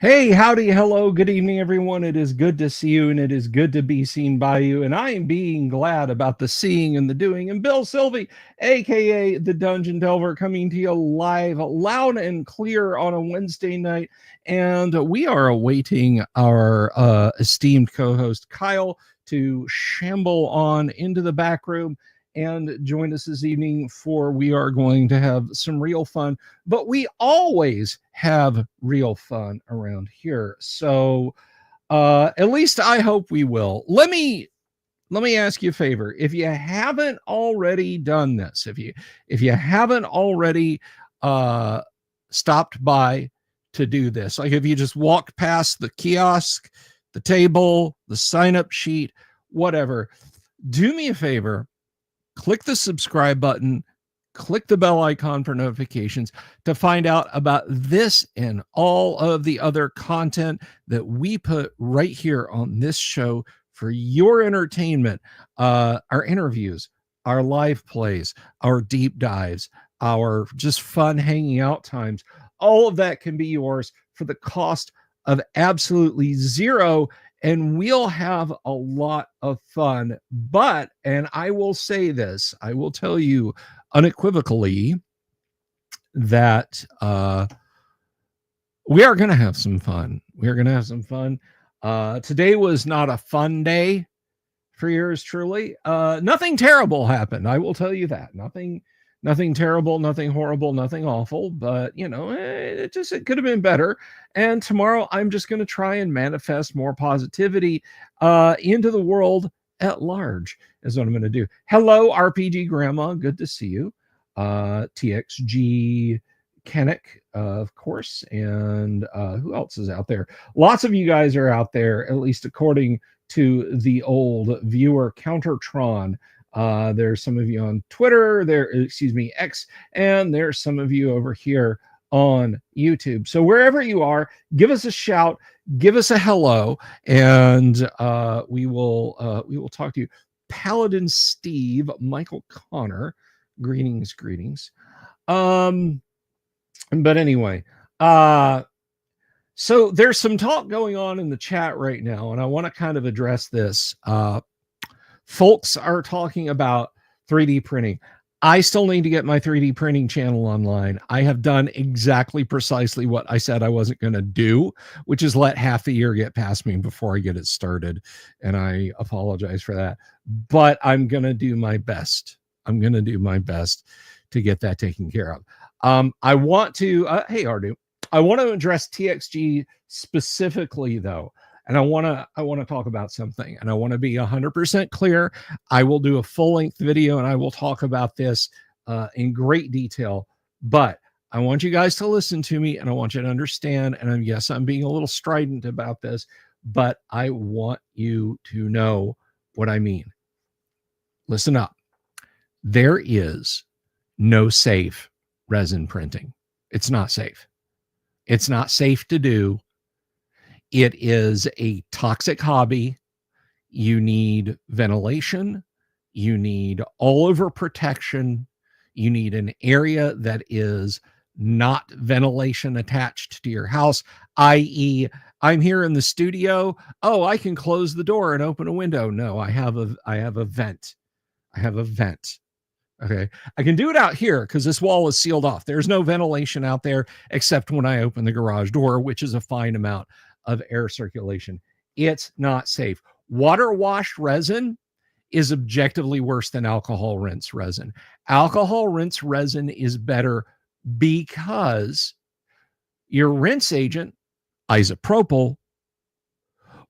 Hey, howdy, hello, good evening, everyone. It is good to see you, and it is good to be seen by you. And I am being glad about the seeing and the doing. And Bill Sylvie, aka the Dungeon Delver, coming to you live, loud and clear on a Wednesday night. And we are awaiting our esteemed co-host Kyle to shamble on into the back room and join us this evening, for we are going to have some real fun, but we always have real fun around here. So at least I hope we will. Let me ask you a favor. If you haven't already done this, if you haven't already uh stopped by to do this, like if you just walked past the kiosk, the table, the sign up sheet, whatever, do me a favor, click the subscribe button, click the bell icon for notifications to find out about this and all of the other content that we put right here on this show for your entertainment. Our interviews, our live plays, our deep dives, our just fun hanging out times, all of that can be yours for the cost of absolutely zero, and we'll have a lot of fun. But, and I will say this, I will tell you unequivocally that we are going to have some fun. We are going to have some fun. Today was not a fun day for yours truly. Nothing terrible happened. I will tell you that. Nothing terrible, nothing horrible, nothing awful, but it could have been better. And tomorrow I'm just going to try and manifest more positivity into the world at large is what I'm going to do. Hello, RPG Grandma. Good to see you. TXG Kennick, of course. And who else is out there? Lots of you guys are out there, at least according to the old viewer Countertron. There's some of you on Twitter, X, and there's some of you over here on YouTube. So wherever you are, give us a shout, give us a hello, and we will talk to you. Paladin Steve, Michael Connor, greetings. But anyway, so there's some talk going on in the chat right now, and I want to kind of address this. Folks are talking about 3D printing. I still need to get my 3D printing channel online. I have done exactly precisely what I said I wasn't going to do, which is let half the year get past me before I get it started. And I apologize for that. But I'm going to do my best. I'm going to do my best to get that taken care of. I want to, hey, Ardu, I want to address TXG specifically, though. And I want to talk about something, and I want to be 100% clear. I will do a full-length video, and I will talk about this in great detail. But I want you guys to listen to me, and I want you to understand. And yes, I'm being a little strident about this, but I want you to know what I mean. Listen up. There is no safe resin printing. It's not safe. It's not safe to do. It is a toxic hobby. You need ventilation. You need all over protection. You need an area that is not ventilation attached to your house, i.e., I'm here in the studio. Oh, I can close the door and open a window. No, I have a vent. I have a vent. Okay. I can do it out here because this wall is sealed off. There's no ventilation out there except when I open the garage door, which is a fine amount of air circulation. It's not safe. Water washed resin is objectively worse than alcohol rinse resin. Alcohol rinse resin is better because your rinse agent, isopropyl,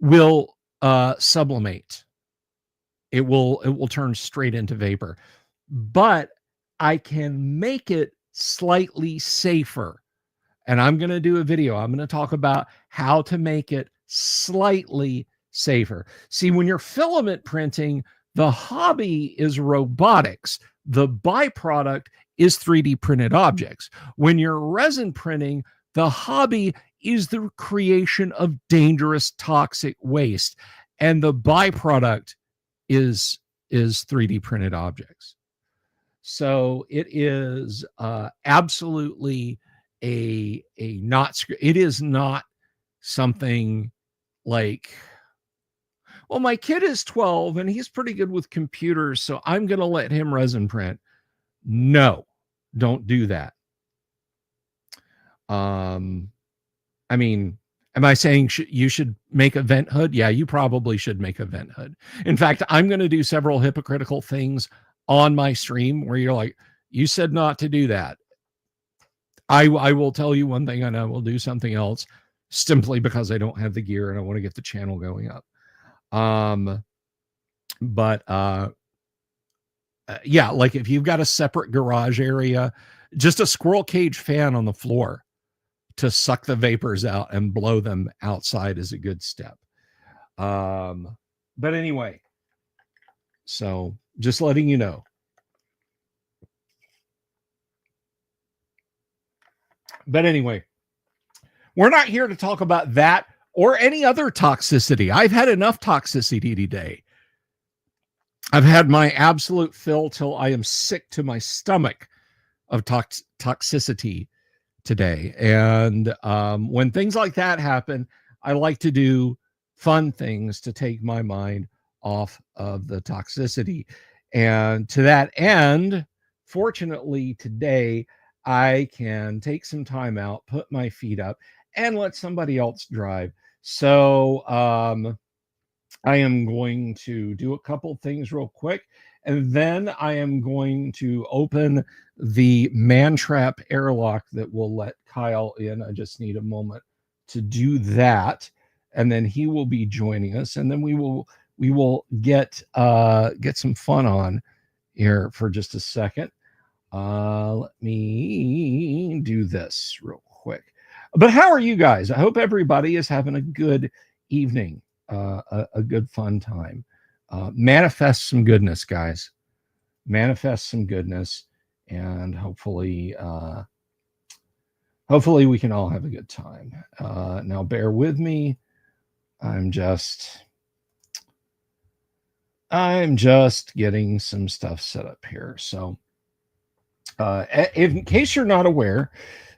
will sublimate. It will turn straight into vapor. But I can make it slightly safer. And I'm going to do a video. I'm going to talk about how to make it slightly safer. See, when you're filament printing, the hobby is robotics. The byproduct is 3D printed objects. When you're resin printing, the hobby is the creation of dangerous toxic waste. And the byproduct is 3D printed objects. So it is absolutely it is not something like, well, my kid is 12 and he's pretty good with computers, so I'm going to let him resin print. No, don't do that. I mean, am I saying you should make a vent hood? Yeah, you probably should make a vent hood. In fact, I'm going to do several hypocritical things on my stream where you're like, you said not to do that. I will tell you one thing and I will do something else simply because I don't have the gear and I want to get the channel going up. Yeah, like if you've got a separate garage area, just a squirrel cage fan on the floor to suck the vapors out and blow them outside is a good step. But anyway, so just letting you know. But anyway, we're not here to talk about that or any other toxicity. I've had enough toxicity today. I've had my absolute fill till I am sick to my stomach of toxicity today. And when things like that happen, I like to do fun things to take my mind off of the toxicity. And to that end, fortunately today, I can take some time out, put my feet up, and let somebody else drive. So I am going to do a couple things real quick, and then I am going to open the man trap airlock that will let Kyle in. I just need a moment to do that, and then he will be joining us, and then we will get some fun on here for just a second. Let me do this real quick. But how are you guys? I hope everybody is having a good evening, a good fun time. Manifest some goodness, guys. Manifest some goodness, and hopefully we can all have a good time. Now bear with me. I'm just getting some stuff set up here. So in case you're not aware,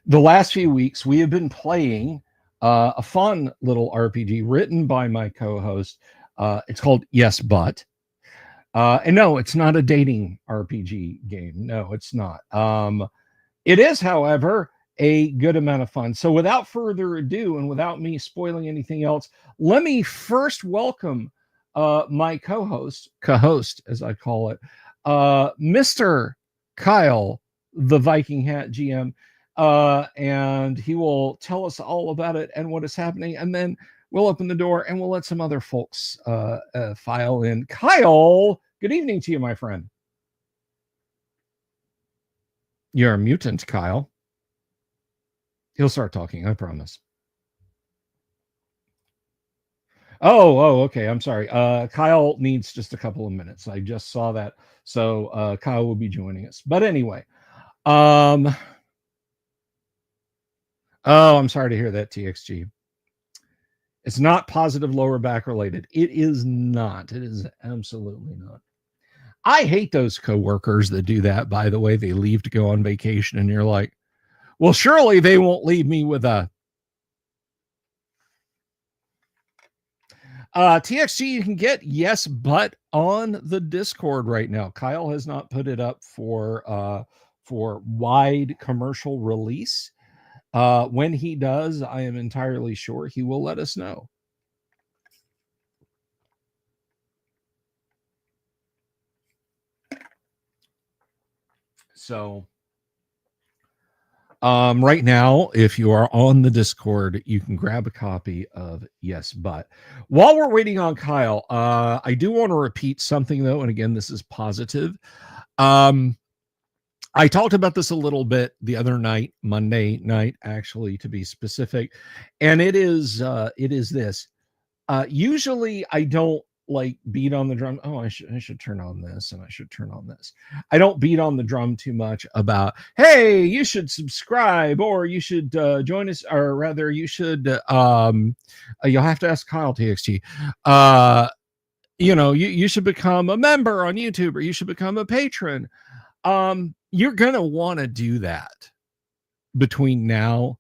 the last few weeks we have been playing a fun little RPG written by my co-host. It's called Yes But. And no, it's not a dating RPG game. No, it's not. It is, however, a good amount of fun. So without further ado, and without me spoiling anything else, let me first welcome my co-host as I call it, Mr. Kyle, the Viking Hat GM. And he will tell us all about it and what is happening, and then we'll open the door and we'll let some other folks file in. Kyle, good evening to you, my friend. You're a mutant, Kyle. He'll start talking, I promise. Oh, okay. I'm sorry. Kyle needs just a couple of minutes. I just saw that. So Kyle will be joining us. But anyway, oh, I'm sorry to hear that, TXG. It's not positive lower back related. It is not. It is absolutely not. I hate those coworkers that do that, by the way. They leave to go on vacation, and you're like, well, surely they won't leave me with a TXG. You can get Yes But on the Discord right now. Kyle has not put it up for wide commercial release. When he does, I am entirely sure he will let us know. So right now, if you are on the Discord, you can grab a copy of Yes But. While we're waiting on Kyle, I do want to repeat something, though, and again, this is positive. I talked about this a little bit the other night, Monday night, actually, to be specific, and it is this. Usually, I don't like beat on the drum. Oh, I should turn on this, and I should turn on this. I don't beat on the drum too much about, hey, you should subscribe, or you should join us, or rather, you should. You'll have to ask Kyle, TXT. You should become a member on YouTube, or you should become a patron. You're gonna want to do that between now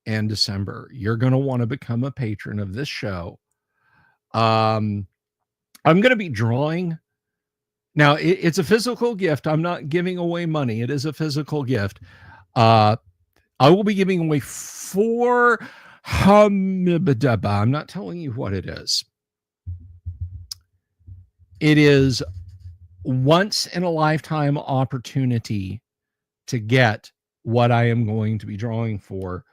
and December, you're going to want to become a patron of this show. I'm going to be drawing. Now, it's a physical gift. I'm not giving away money. It is a physical gift. I will be giving away 4. I'm not telling you what it is. It is once in a lifetime opportunity to get what I am going to be drawing for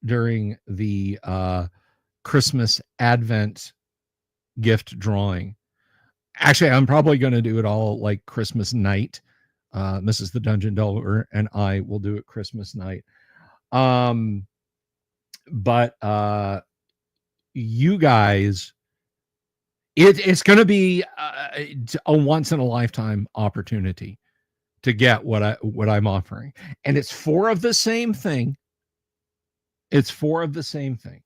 during the Christmas Advent gift drawing. Actually, I'm probably going to do it all like Christmas night. Mrs. the Dungeon Delver and I will do it Christmas night. But you guys, it's going to be a once in a lifetime opportunity to get what I'm offering, and it's 4 of the same thing. It's 4 of the same thing.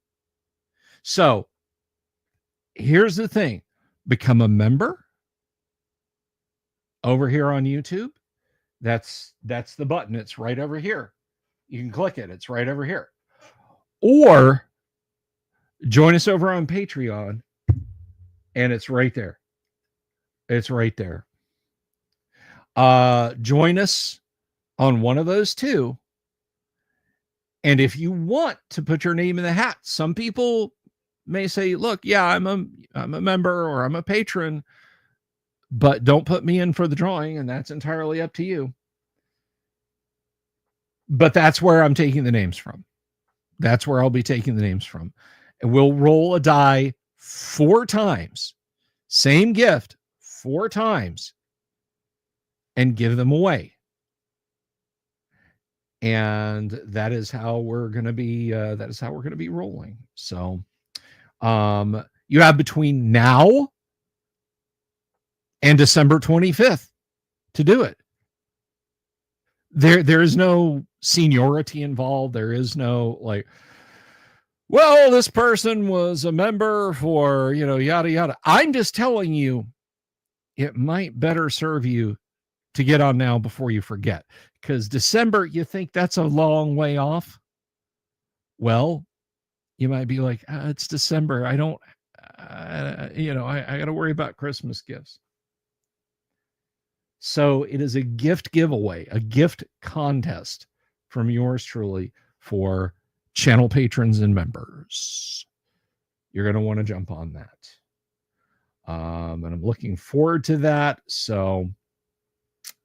So here's the thing: become a member over here on YouTube. That's the button. It's right over here. You can click it. It's right over here. Or join us over on Patreon, and it's right there. It's right there. Join us on one of those 2. And if you want to put your name in the hat, some people may say, look, yeah, I'm a member or I'm a patron, but don't put me in for the drawing, and that's entirely up to you. But that's where I'm taking the names from. That's where I'll be taking the names from. And we'll roll a die 4 times. Same gift 4 times. And give them away. And that is how we're going to be rolling. So you have between now and December 25th to do it. There is no seniority involved. There is no like, well, this person was a member for, yada yada. I'm just telling you, it might better serve you to get on now before you forget, because December, you think that's a long way off. Well, you might be like, it's December. I don't, I got to worry about Christmas gifts. So it is a gift giveaway, a gift contest from yours truly for channel patrons and members. You're going to want to jump on that. And I'm looking forward to that. So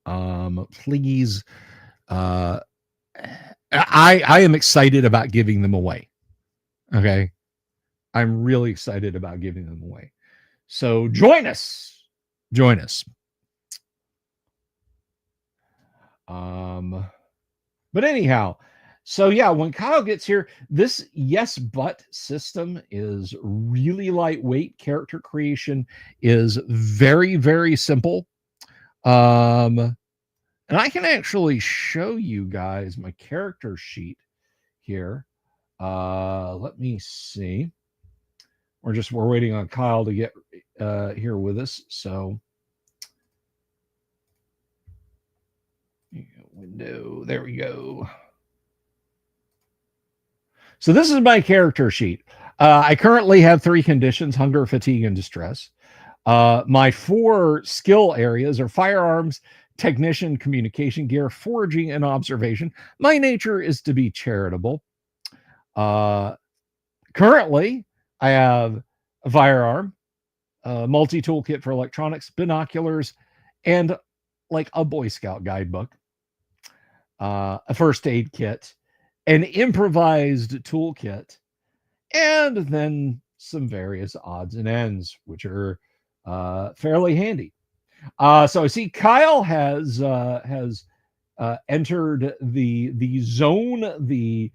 please, I am excited about giving them away. Okay. I'm really excited about giving them away. So join us. But anyhow, so yeah, when Kyle gets here, this yes but system is really lightweight. Character creation is very, very simple. And I can actually show you guys my character sheet here. Let me see. We're waiting on Kyle to get here with us. So window, there we go. So this is my character sheet. I currently have 3 conditions: hunger, fatigue, and distress. My 4 skill areas are firearms, technician, communication gear, foraging, and observation. My nature is to be charitable. Currently, I have a firearm, a multi-tool kit for electronics, binoculars, and like a Boy Scout guidebook, a first aid kit, an improvised toolkit, and then some various odds and ends, which are fairly handy. So I see Kyle has entered the zone, the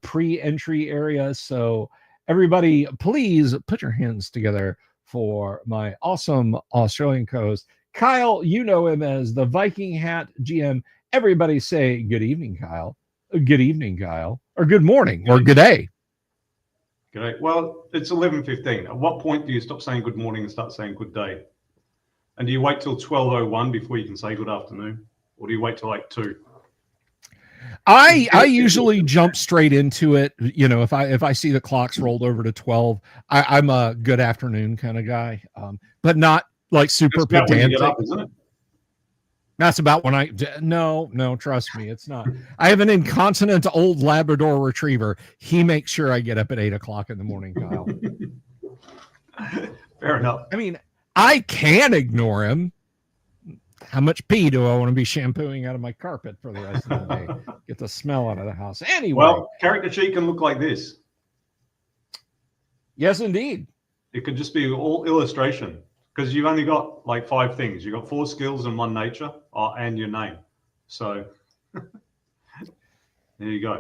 pre-entry area. So everybody, please put your hands together for my awesome Australian co-host, Kyle. You know him as the Viking Hat GM. Everybody say good evening, Kyle. Good evening, Kyle. Or good morning, or good day. Good day. Well, it's 11:15. At what point do you stop saying good morning and start saying good day? And do you wait till 12:01 before you can say good afternoon? Or do you wait till like 2? I usually jump straight into it. You know, if I see the clock's rolled over to 12, I'm a good afternoon kind of guy, but not like super It's about when you pedantic. get up, isn't it? That's about when no, trust me, it's not. I have an incontinent old Labrador retriever. He makes sure I get up at 8 o'clock in the morning, Kyle. Fair enough. I mean, I can ignore him. How much pee do I want to be shampooing out of my carpet for the rest of the day? Get the smell out of the house. Anyway. Well, character sheet can look like this. Yes, indeed. It could just be all illustration because you've only got like 5 things. You've got 4 skills and 1 nature and your name. So there you go.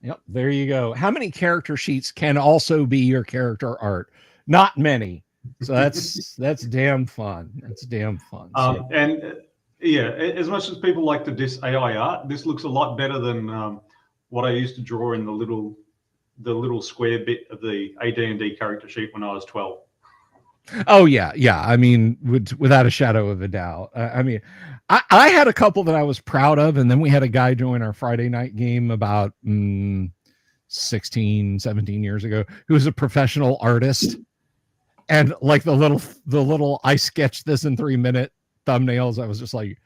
Yep. There you go. How many character sheets can also be your character art? Not many. So that's damn fun. That's damn fun. So. And yeah, as much as people like to diss AI art, this looks a lot better than what I used to draw in the little square bit of the AD&D character sheet when I was 12. Oh yeah. I mean, without a shadow of a doubt. I mean, I had a couple that I was proud of, and then we had a guy join our Friday night game about 16, 17 years ago who was a professional artist. And like the little I sketched this in 3-minute thumbnails, I was just like,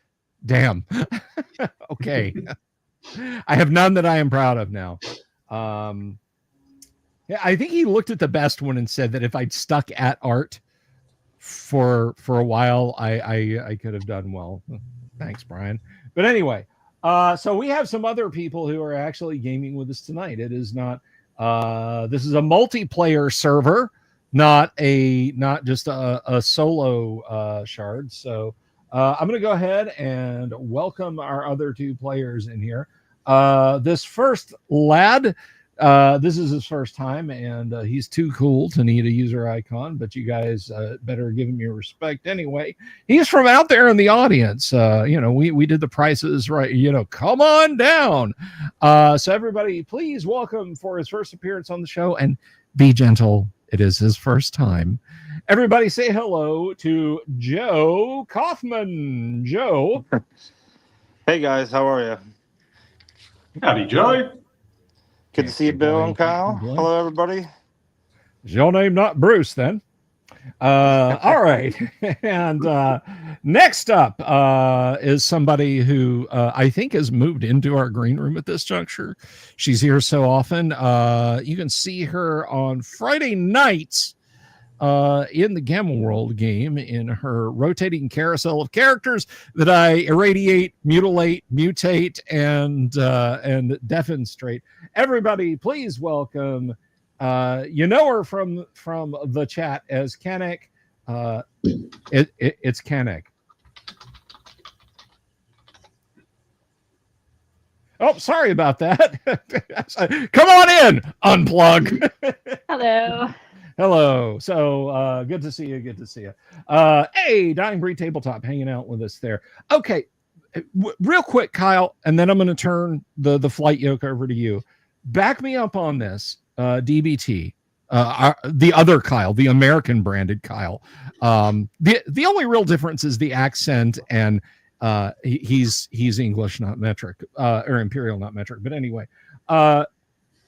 damn. Okay. I have none that I am proud of now. Yeah, I think he looked at the best one and said that if I'd stuck at art for a while, I could have done well. Thanks, Brian. But anyway, so we have some other people who are actually gaming with us tonight. It is not this is a multiplayer server. Not just a solo shard. So I'm going to go ahead and welcome our other 2 players in here. This first lad, this is his first time, and he's too cool to need a user icon, but you guys better give him your respect anyway. He's from out there in the audience. We did the prices right. Come on down. So everybody, please welcome for his first appearance on the show, and be gentle. It is his first time. Everybody say hello to Joe Kaufman. Joe. Hey, guys. How are you? Howdy, Joe. Good to see you, Bill and Kyle. Hello, everybody. Is your name not Bruce, then? All right. And next up is somebody who I think has moved into our green room at this juncture. She's here so often. You can see her on Friday nights in the Gamma World game in her rotating carousel of characters that I irradiate, mutilate, mutate, and defenestrate. Everybody, please welcome. You know her from the chat as Kanek. It's Kanek. Oh, sorry about that. Come on in. Unplug. Hello. So good to see you. Good to see you. Hey, Dying Breed Tabletop hanging out with us there. Okay, real quick, Kyle, and then I'm going to turn the flight yoke over to you. Back me up on this. DBT, the other Kyle, the American branded Kyle. The only real difference is the accent, and he's English, not metric, or imperial, not metric. But anyway,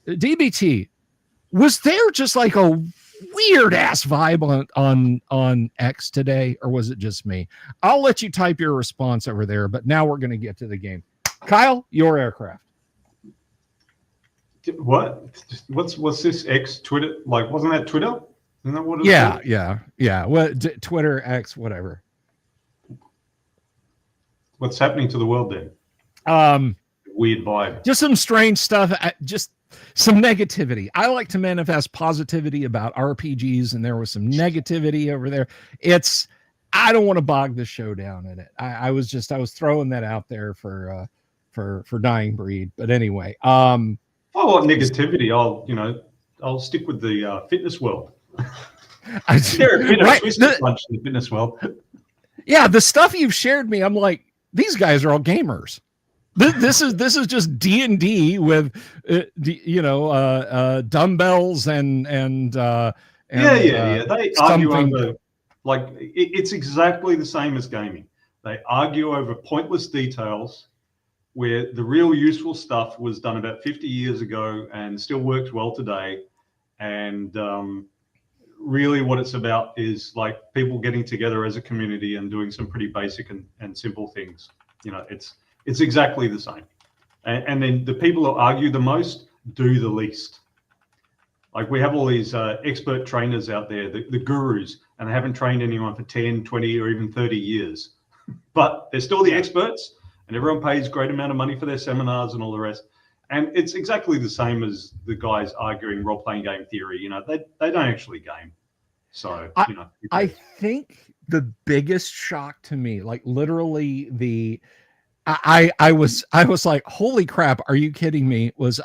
DBT, was there just like a weird ass vibe on X today, or was it just me? I'll let you type your response over there, but now we're going to get to the game. Kyle, your aircraft. What's this X Twitter? Like, wasn't that Twitter? Isn't that what it is? Yeah. Well, Twitter, X, whatever. What's happening to the world then? Weird vibe. Just some strange stuff. Just some negativity. I like to manifest positivity about RPGs, and there was some negativity over there. I don't want to bog the show down in it. I was throwing that out there for Dying Breed. But anyway, I want negativity. I'll stick with the fitness world. There a bit of twisted punch in the fitness world. Yeah, the stuff you've shared me, I'm like, these guys are all gamers. This is just D&D with dumbbells and yeah. They argue over it's exactly the same as gaming. They argue over pointless details where the real useful stuff was done about 50 years ago and still works well today. And really what it's about is like people getting together as a community and doing some pretty basic and simple things. You know, it's exactly the same. And then the people who argue the most do the least. Like we have all these expert trainers out there, the gurus, and they haven't trained anyone for 10, 20, or even 30 years. But they're still the experts, and everyone pays a great amount of money for their seminars and all the rest. And it's exactly the same as the guys arguing role-playing game theory. You know, they don't actually game. So, you know. I think the biggest shock to me, like literally I was like, holy crap, are you kidding me? Was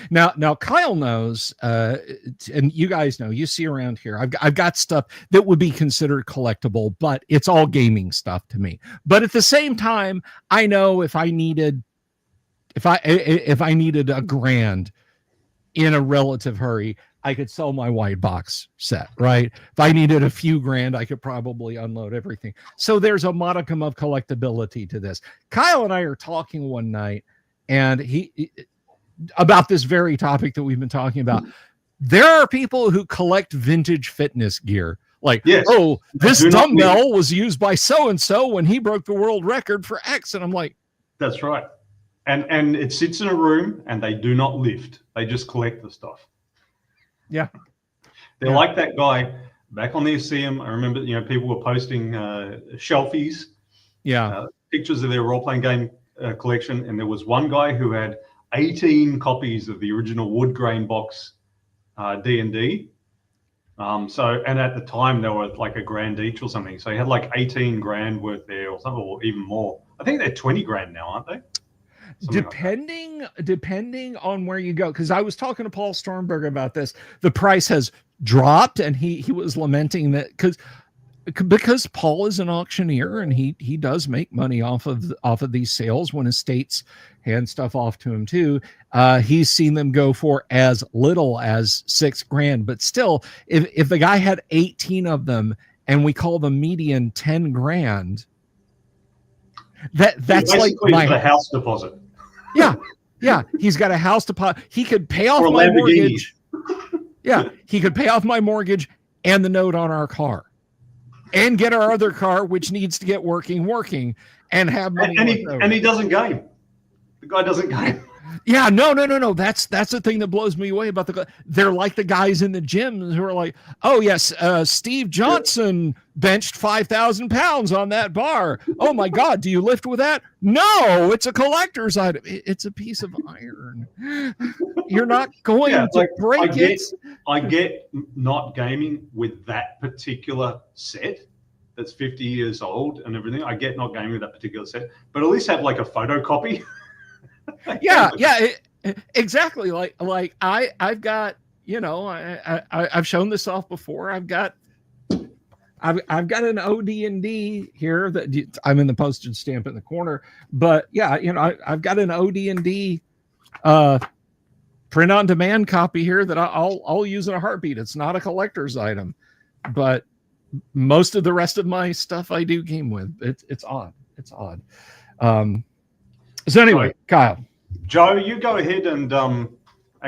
now Kyle knows, and you guys know, you see around here, I've got stuff that would be considered collectible, but it's all gaming stuff to me. But at the same time, I know if I needed a grand in a relative hurry, I could sell my white box set, right? If I needed a few grand, I could probably unload everything. So there's a modicum of collectability to this. Kyle and I are talking one night, and he about this very topic that we've been talking about. There are people who collect vintage fitness gear. Like, yes, oh, this dumbbell was used by so-and-so when he broke the world record for X. And I'm like, that's right. And it sits in a room and they do not lift. They just collect the stuff. Yeah. They're like that guy back on the Awesomeness. I remember, you know, people were posting shelfies, pictures of their role-playing game collection. And there was one guy who had 18 copies of the original wood grain box D&D. And at the time they were like a grand each or something. So he had like 18 grand worth there or something, or even more. I think they're 20 grand now, aren't they? Depending on where you go, because I was talking to Paul Stormberg about this. The price has dropped, and he was lamenting that because Paul is an auctioneer and he does make money off of these sales when estates hand stuff off to him too. He's seen them go for as little as $6 grand, but still, if the guy had 18 of them and we call the median 10 grand, that's like the house deposit. Yeah, he's got a house deposit. He could pay off my mortgage. Yeah, he could pay off my mortgage and the note on our car, and get our other car, which needs to get working, and have money. And he doesn't game. The guy doesn't game. Yeah, no. That's the thing that blows me away about they're like the guys in the gyms who are like, oh yes, Steve Johnson benched 5,000 pounds on that bar. Oh my God, do you lift with that? No, it's a collector's item. It's a piece of iron. You're not going to break it. I get not gaming with that particular set that's 50 years old and everything. I get not gaming with that particular set, but at least have like a photocopy. Exactly. Like I've got, you know, I've shown this off before. I've got an OD&D here that I'm in the postage stamp in the corner, but yeah, you know, I've got an OD&D print on demand copy here that I'll use in a heartbeat. It's not a collector's item, but most of the rest of my stuff I do game with. It's odd. So anyway, Kyle. Joe, you go ahead and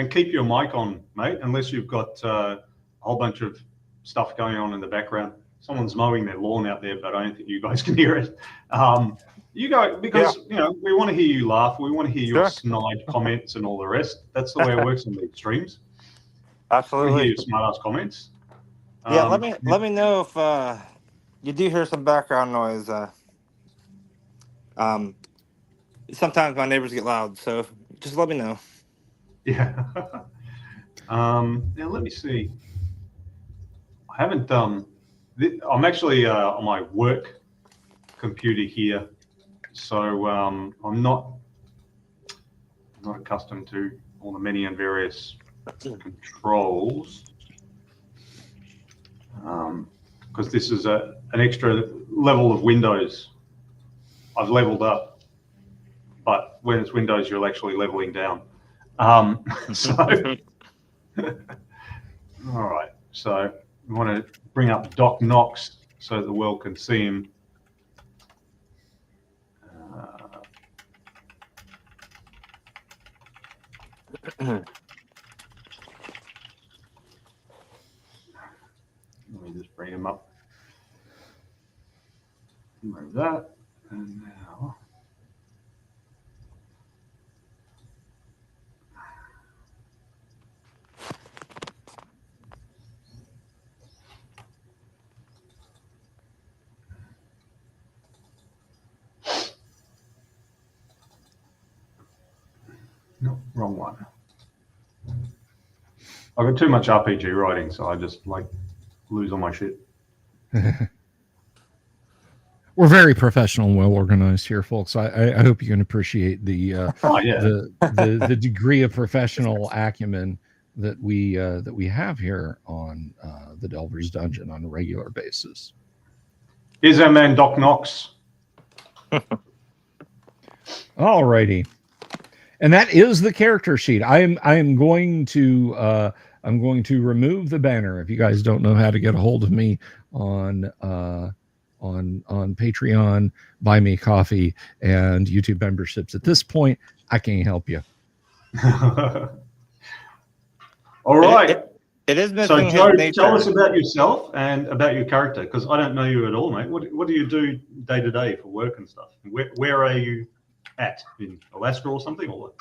keep your mic on, mate, unless you've got a whole bunch of stuff going on in the background. Someone's mowing their lawn out there, but I don't think you guys can hear it. You go, because you know, we want to hear you laugh. We want to hear your snide comments and all the rest. That's the way it works on these streams. Absolutely. We hear your smart-ass comments. Yeah, let me know if you do hear some background noise. Sometimes my neighbors get loud, so just let me know. Yeah. Now let me see. I haven't I'm actually on my work computer here, so I'm not accustomed to all the many and various controls, because this is an extra level of Windows. I've leveled up. But when it's Windows, you're actually leveling down. All right. So we want to bring up Doc Knox so the world can see him. Let me just bring him up. Remove that. And now. No, wrong one. I've got too much RPG writing, so I just like lose all my shit. We're very professional and well organized here, folks. I hope you can appreciate the the degree of professional acumen that we have here on the Delver's Dungeon on a regular basis. Is our man Doc Knox? All righty. And that is the character sheet. I am going to remove the banner. If you guys don't know how to get a hold of me on Patreon, Buy Me Coffee, and YouTube memberships, at this point, I can't help you. All right. It is So, missing Joe, his tell nature. us about yourself and about your character, because I don't know you at all, mate. What do you do day to day for work and stuff? Where are you at, in Alaska or something, or what?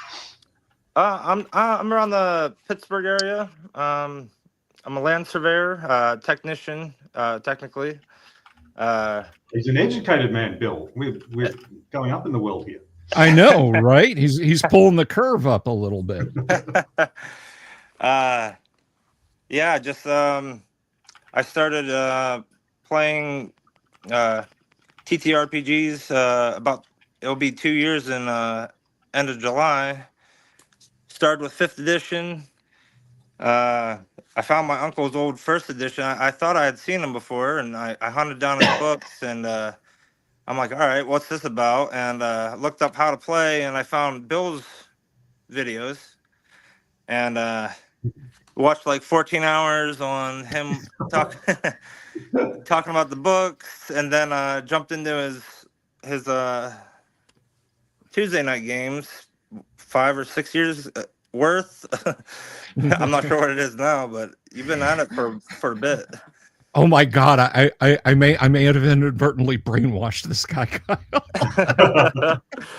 I'm around the Pittsburgh area. I'm a land surveyor, technician, technically. He's an educated man, Bill. We're going up in the world here. I know, right? He's pulling the curve up a little bit. Yeah, just I started playing TTRPGs about, it'll be 2 years in end of July. Started with 5th edition. I found my uncle's old 1st edition. I thought I had seen him before, and I hunted down his books, and I'm like, all right, what's this about? And looked up how to play, and I found Bill's videos, and watched like 14 hours on him talking about the books, and then jumped into his Tuesday night games, 5 or 6 years worth. I'm not sure what it is now, but you've been at it for a bit. Oh my God, I may have inadvertently brainwashed this guy.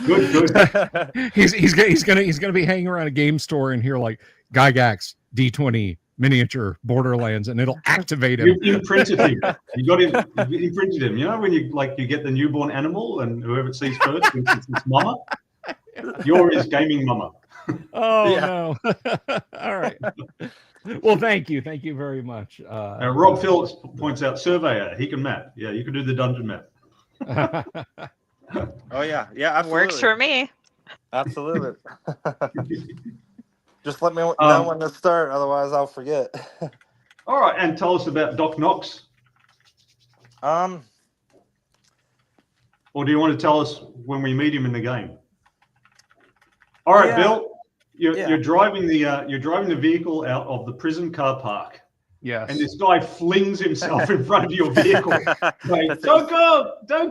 Good. He's gonna be hanging around a game store and hear like Gygax D20 miniature Borderlands, and it'll activate him. You imprinted him. You got him. You imprinted him. You know when you get the newborn animal and whoever it sees first thinks it's its mama. You're his gaming mama. Oh no! All right. Well, thank you very much. Rob Phillips points out surveyor. He can map. Yeah, you can do the dungeon map. Oh yeah, absolutely. Works for me. Absolutely. Just let me know when to start, otherwise I'll forget. All right, and tell us about Doc Knox. Or do you want to tell us when we meet him in the game? All right, Bill, you're driving the vehicle out of the prison car park. Yes. And this guy flings himself in front of your vehicle. Like, don't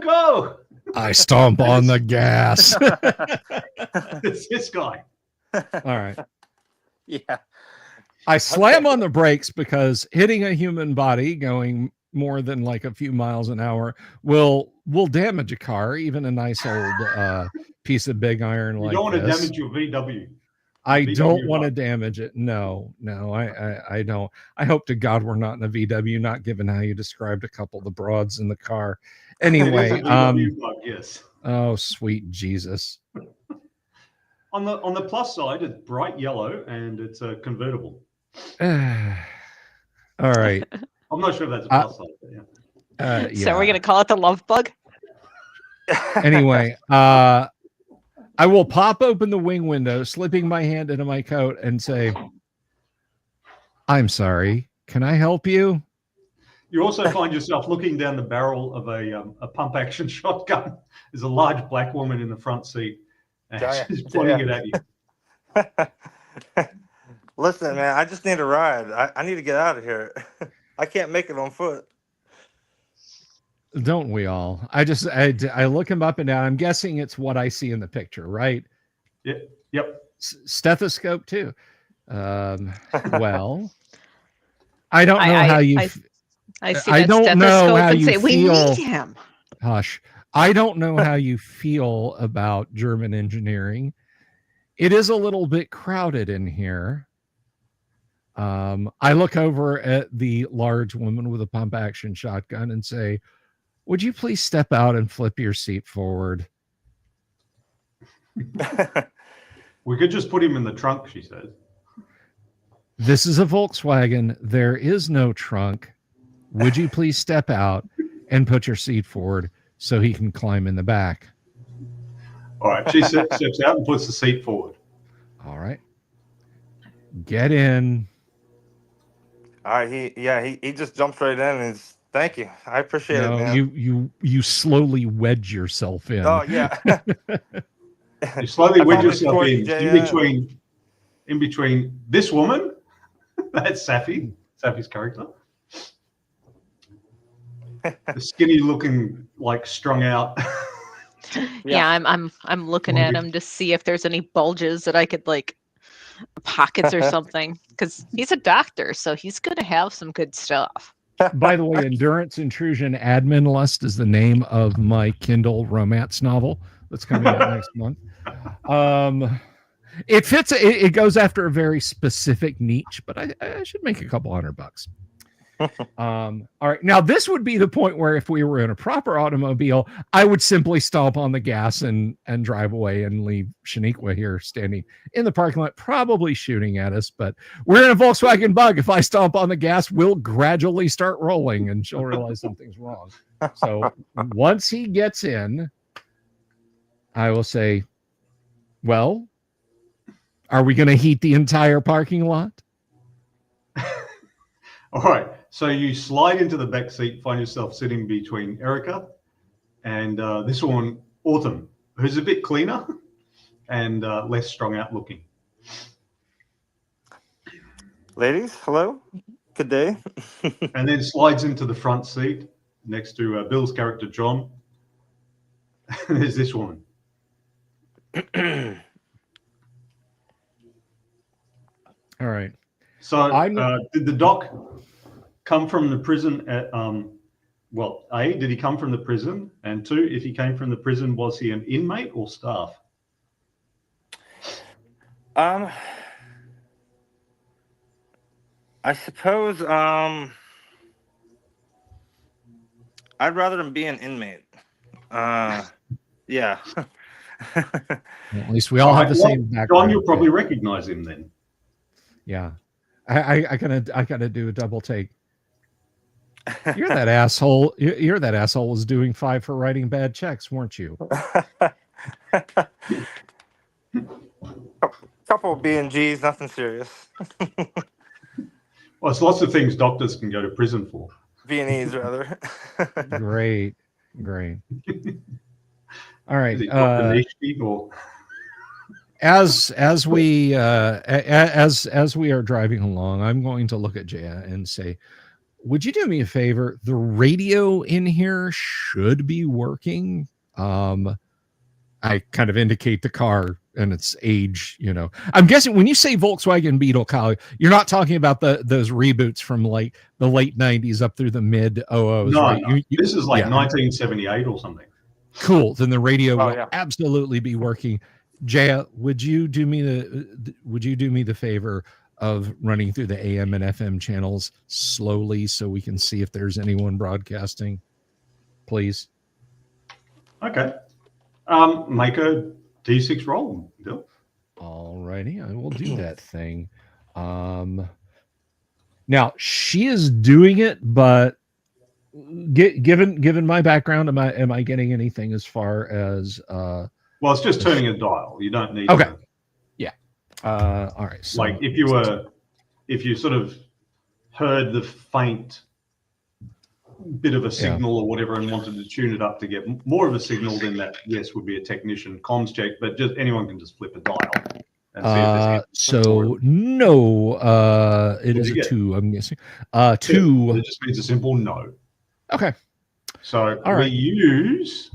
go. I stomp on the gas. It's this guy. All right. Yeah. I slam on the brakes because hitting a human body going more than like a few miles an hour will damage a car, even a nice old piece of big iron like this. You don't want to damage your VW. I don't want to damage it. No, I don't. I hope to God we're not in a VW, not given how you described a couple of the broads in the car. Anyway, yes. Oh, sweet Jesus. On the plus side, it's bright yellow and it's a convertible. All right. I'm not sure if that's a plus side, but yeah. So we're gonna call it the love bug. Anyway, I will pop open the wing window, slipping my hand into my coat, and say, "I'm sorry. Can I help you?" You also find yourself looking down the barrel of a pump action shotgun. There's a large black woman in the front seat. And she's pointing it at you. Listen, man, I just need a ride. I need to get out of here. I can't make it on foot. Don't we all? I look him up and down. I'm guessing it's what I see in the picture, right? Yep. stethoscope too. Well, I don't know how you. I see I that don't know stethoscope how and you say, "We feel. need him." Hush. I don't know how you feel about German engineering. It is a little bit crowded in here. I look over at the large woman with a pump action shotgun and say, "Would you please step out and flip your seat forward?" We could just put him in the trunk, she says. This is a Volkswagen. There is no trunk. Would you please step out and put your seat forward so he can climb in the back? All right. She steps out and puts the seat forward. All right. Get in. All right, he just jumps right in and thank you. I appreciate it, man. You slowly wedge yourself in. Oh yeah. You slowly I wedge probably yourself scored in Jaya. in between this woman. That's Safi's character. The skinny looking, like strung out. Yeah, I'm looking at him to see if there's any bulges that I could like pockets or something, because he's a doctor, so he's gonna have some good stuff. By the way, Endurance Intrusion Admin Lust is the name of my Kindle romance novel that's coming out next month. It fits. It goes after a very specific niche, but I should make a couple $100. All right. Now, this would be the point where if we were in a proper automobile, I would simply stomp on the gas and drive away and leave Shaniqua here standing in the parking lot, probably shooting at us. But we're in a Volkswagen Bug. If I stomp on the gas, we'll gradually start rolling and she'll realize something's wrong. So once he gets in, I will say, well, are we going to heat the entire parking lot? All right. So you slide into the back seat, find yourself sitting between Erica and this one, Autumn, who's a bit cleaner and less strung out looking. Ladies, hello. Good day. And then slides into the front seat next to Bill's character, John. There's this woman. All right. So did the doc come from the prison at, well, A, did he come from the prison? And two, if he came from the prison, was he an inmate or staff? I suppose I'd rather him be an inmate. Yeah. Well, at least we all have the same background. John, you'll probably recognize him then. Yeah. I gotta do a double take. You're that asshole. You're that asshole was doing 5 for writing bad checks, weren't you? Couple of B&Gs, nothing serious. Well, it's lots of things doctors can go to prison for. B&Es, rather. Great. All right. As we are driving along, I'm going to look at Jaya and say, would you do me a favor? The radio in here should be working. I kind of indicate the car and its age, you know. I'm guessing when you say Volkswagen Beetle, Kyle, you're not talking about those reboots from like the late 90s up through the mid 00s. No, right? no. This is like 1978 or something. Cool. Then the radio will absolutely be working. Jaya, would you do me the favor of running through the AM and FM channels slowly so we can see if there's anyone broadcasting, please? Okay. Make a D6 roll, Bill. All righty, I will do that thing. Now she is doing it, but given my background, am I getting anything as far as well, it's just turning a dial. You don't need to. Yeah. All right. So like if you sort of heard the faint bit of a signal or whatever and wanted to tune it up to get more of a signal, then that would be a technician comms check, but just anyone can just flip a dial and see if it is a 2, I'm guessing. 2. It just means a simple no. Okay. So we use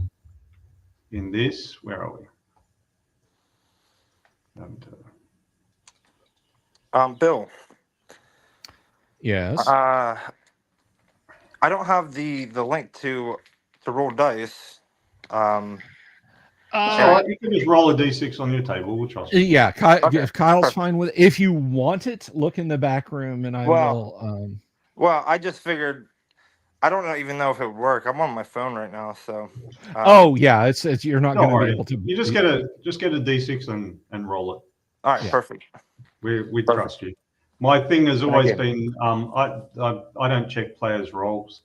in this, where are we? Bill. Yes. I don't have the link to roll dice. You can just roll a d6 on your table. We'll trust you. Yeah, Okay. if Kyle's fine with it. If you want it, look in the back room, and I will. Well, I just figured. I don't even know if it would work. I'm on my phone right now, so. Yeah, it's you're not going to be able to. You just get a d6 and roll it. All right, perfect. We trust you. My thing has always been I don't check players' rolls.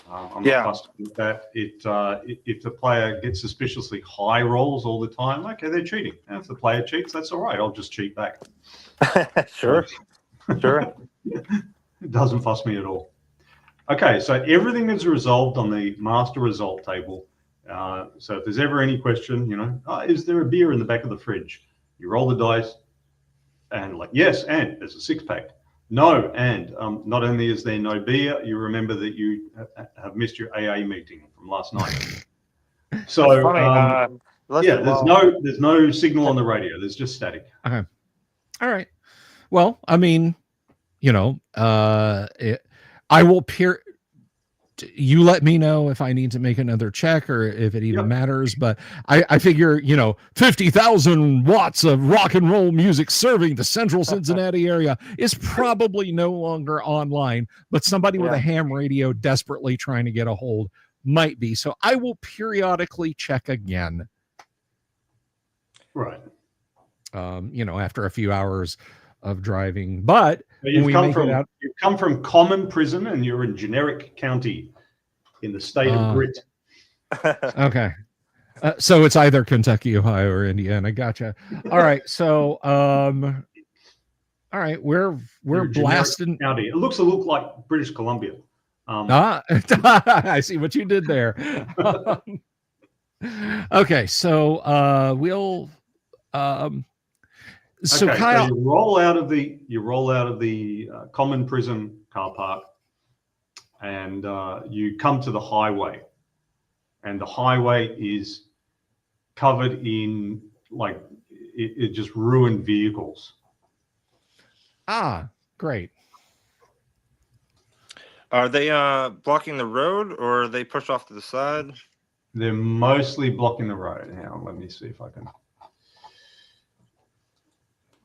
I'm not fussed with that. If the player gets suspiciously high rolls all the time, okay, they're cheating. And if the player cheats, that's all right. I'll just cheat back. Sure. It doesn't fuss me at all. Okay, so everything is resolved on the master result table. So if there's ever any question, is there a beer in the back of the fridge? You roll the dice and yes, and there's a 6-pack. No, and not only is there no beer, you remember that you have missed your AA meeting from last night. So there's no signal on the radio. There's just static. Okay. All right. Well, I mean, I will peer. You let me know if I need to make another check or if it even matters. But I figure, 50,000 watts of rock and roll music serving the central Cincinnati area is probably no longer online. But somebody with a ham radio desperately trying to get a hold might be. So I will periodically check again. Right. After a few hours of driving, but you've come from common prison and you're in generic county in the state of grit. Okay. So it's either Kentucky, Ohio, or Indiana. Gotcha. All right. So, all right, we're blasting county. It looks a little like British Columbia. I see what you did there. Okay. So, we'll, so okay, Kyle, so you roll out of the common prison car park, and you come to the highway, and the highway is covered in it just ruined vehicles. Great. Are they blocking the road, or are they pushed off to the side? They're mostly blocking the road. Hang on, let me see if I can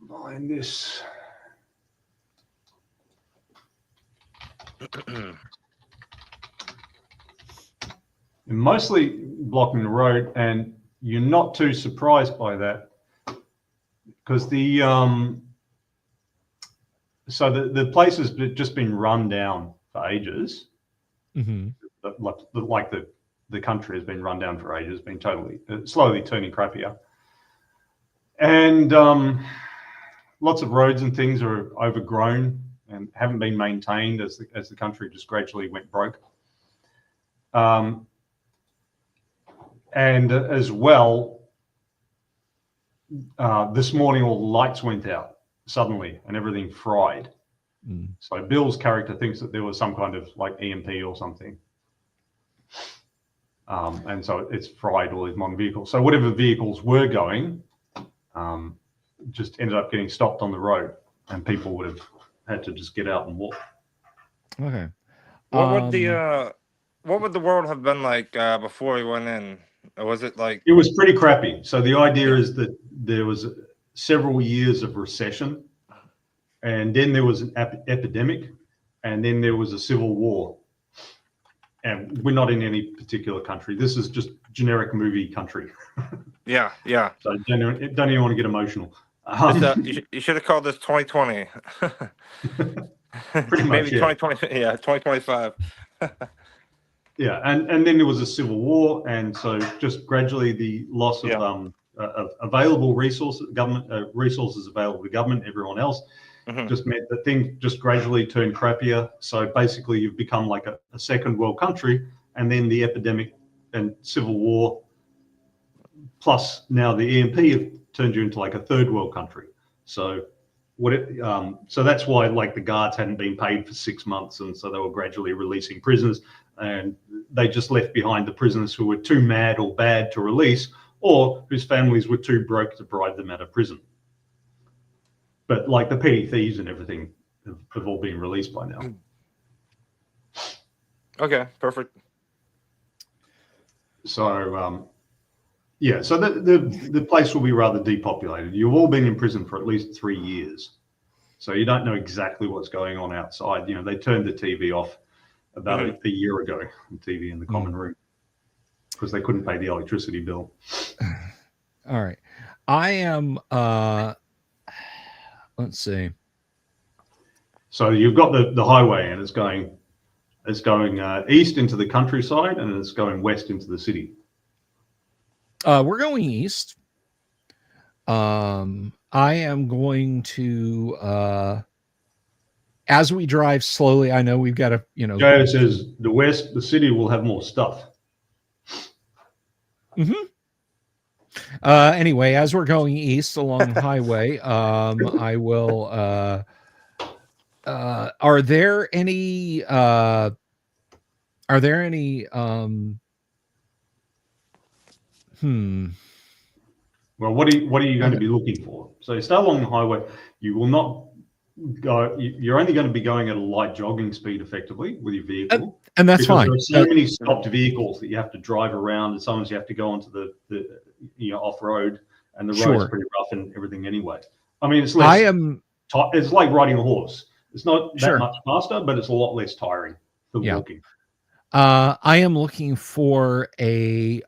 find this. They're mostly blocking the road, and you're not too surprised by that because the place has just been run down for ages. Mm-hmm. Like the country has been run down for ages, been slowly turning crappier, and lots of roads and things are overgrown and haven't been maintained as the country just gradually went broke. And as well, this morning all the lights went out suddenly and everything fried. So Bill's character thinks that there was some kind of EMP or something. And so it's fried all these modern vehicles. So whatever vehicles were going, just ended up getting stopped on the road, and people would have had to just get out and walk. Okay. What would the world have been like before we went in? Or was it like? It was pretty crappy. So the idea is that there was several years of recession, and then there was an epidemic, and then there was a civil war. And we're not in any particular country. This is just generic movie country. Yeah. So don't even want to get emotional. You should have called this 2020. Pretty much, maybe 2020. Yeah, 2025. Yeah, and then there was a civil war, and so just gradually the loss of available resources, resources available to government, everyone else, just meant that things just gradually turned crappier. So basically, you've become like a second world country, and then the epidemic and civil war, plus now the EMP have turned you into like a third world country. So so that's why the guards hadn't been paid for 6 months, and so they were gradually releasing prisoners, and they just left behind the prisoners who were too mad or bad to release, or whose families were too broke to bribe them out of prison. but like the PDFs and everything have all been released by now. Okay, perfect. So yeah, so the place will be rather depopulated. You've all been in prison for at least 3 years, so you don't know exactly what's going on outside. You know, they turned the TV off about a year ago, the TV in the common room, because they couldn't pay the electricity bill. All right. I am let's see. So you've got the highway, and it's going east into the countryside, and it's going west into the city. We're going east. I am going to as we drive slowly, I know we've got to, you know. Joe says the city will have more stuff. Anyway, as we're going east along the highway, I will are there any Well, what are you going to be looking for? So you start along the highway. You will not go. You're only going to be going at a light jogging speed, effectively, with your vehicle, and that's fine. There are so many stopped vehicles that you have to drive around, and sometimes you have to go onto the off road, and the road's pretty rough and everything anyway. I mean, it's less. It's like riding a horse. It's not that much faster, but it's a lot less tiring than walking. I am looking for a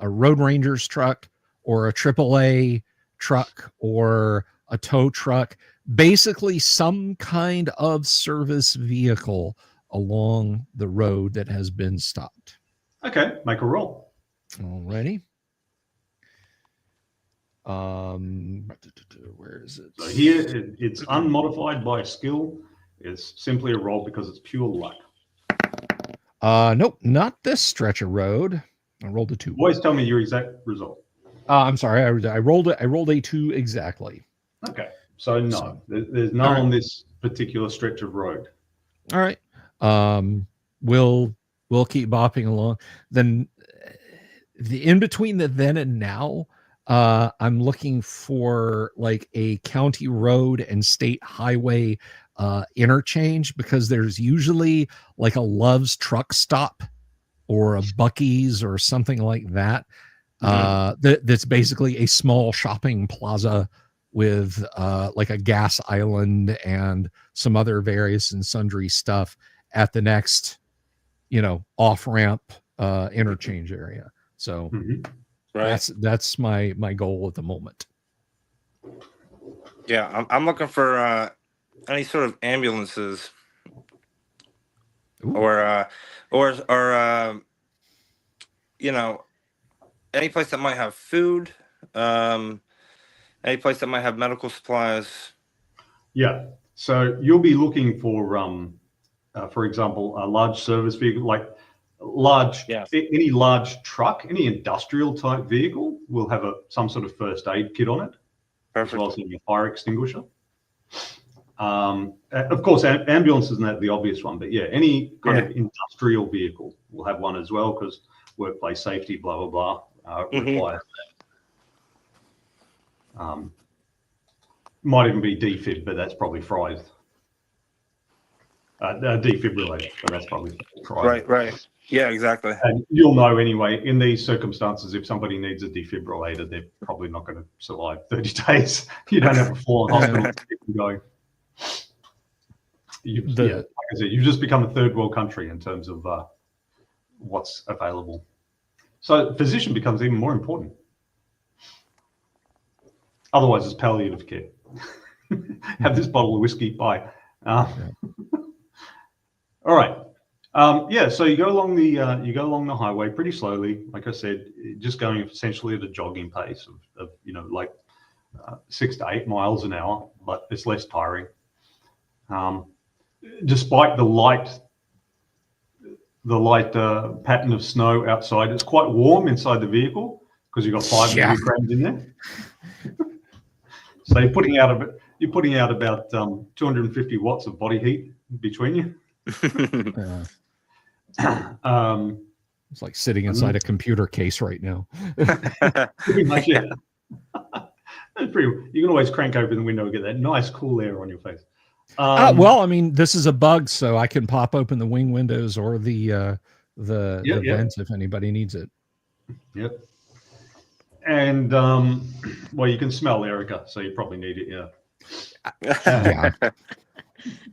Road Rangers truck, or a AAA truck, or a tow truck, basically some kind of service vehicle along the road that has been stopped. Okay, make a roll. Alrighty. Where is it? So here it's unmodified by skill. It's simply a roll because it's pure luck. Nope, not this stretch of road. I rolled a 2. Always tell me your exact result. I'm sorry, I rolled a 2 exactly. Okay, so no, there's none on this particular stretch of road. All right. We'll keep bopping along. Then the in between the then and now, I'm looking for like a county road and state highway interchange, because there's usually like a Love's truck stop or a Buc-ee's or something like that. That's basically a small shopping plaza with like a gas island and some other various and sundry stuff at the next, off-ramp interchange area. So that's my goal at the moment. Yeah, I'm looking for any sort of ambulances. Ooh. or any place that might have food, any place that might have medical supplies. Yeah, so you'll be looking for example, a large service vehicle, like any large truck, any industrial type vehicle will have some sort of first aid kit on it, as well as a fire extinguisher. Of course, ambulance isn't the obvious one, but yeah, any kind of industrial vehicle will have one as well, because workplace safety, blah, blah, blah, requires that. Might even be defib, but that's probably fried. Defibrillator, but that's probably fried. Right. Yeah, exactly. And you'll know anyway, in these circumstances, if somebody needs a defibrillator, they're probably not going to survive 30 days. You don't have a full hospital to keep them going. Like I said, you've just become a third world country in terms of what's available. So physician becomes even more important. Otherwise, it's palliative care. Have this bottle of whiskey, bye. All right. So you go along the highway pretty slowly. Like I said, just going essentially at a jogging pace of 6 to 8 miles an hour, but it's less tiring. Despite the light pattern of snow outside, it's quite warm inside the vehicle because you've got 5 milligrams in there. So you're putting out about 250 watts of body heat between you. It's like sitting inside a computer case right now. Pretty much, yeah. That's pretty. You can always crank open the window and get that nice cool air on your face. Well, I mean, this is a bug, so I can pop open the wing windows or the vents if anybody needs it. Yep. And well, you can smell Erica, so you probably need it. Yeah. Yeah.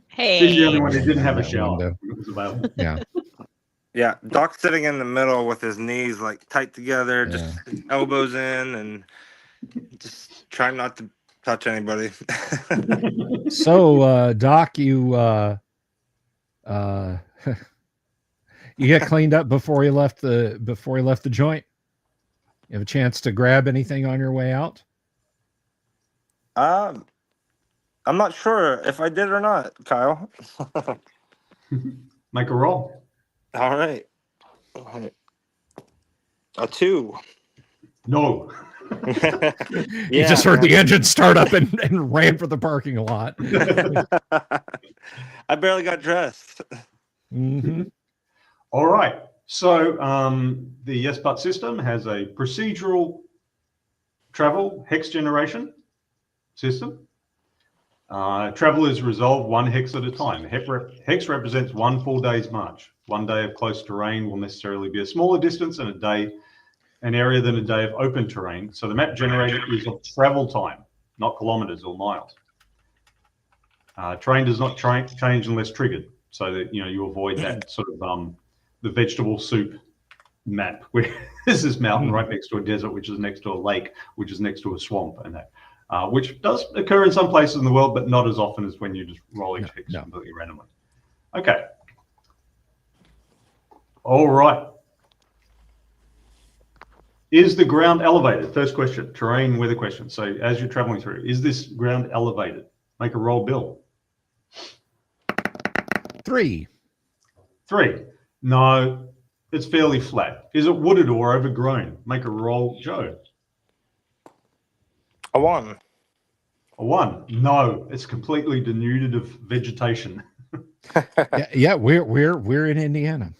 Hey. She's the only one who didn't have a shower. Window. It was available. Yeah. Yeah, Doc's sitting in the middle with his knees like tight together, just elbows in, and just trying not to touch anybody. So, Doc, you you get cleaned up before you left the joint? You have a chance to grab anything on your way out? I'm not sure if I did or not, Kyle. Make a roll. All right. A 2. No. You just heard the engine start up and ran for the parking lot. I barely got dressed. Mm-hmm. All right. So the yes but system has a procedural travel hex generation system. Travel is resolved 1 hex at a time. Hex represents 1 full day's march. 1 day of close terrain will necessarily be a smaller distance and an area than a day of open terrain. So the map generator is of travel time, not kilometers or miles. Terrain does not change unless triggered, so that you avoid that sort of the vegetable soup map where there's this mountain right next to a desert, which is next to a lake, which is next to a swamp, and that. Which does occur in some places in the world, but not as often as when you just roll each hex completely randomly. Okay. All right. Is the ground elevated? First question, terrain weather question. So as you're traveling through, is this ground elevated? Make a roll, Bill. 3. 3. No, it's fairly flat. Is it wooded or overgrown? Make a roll, Joe. A 1. A 1. No, it's completely denuded of vegetation. Yeah, we're in Indiana.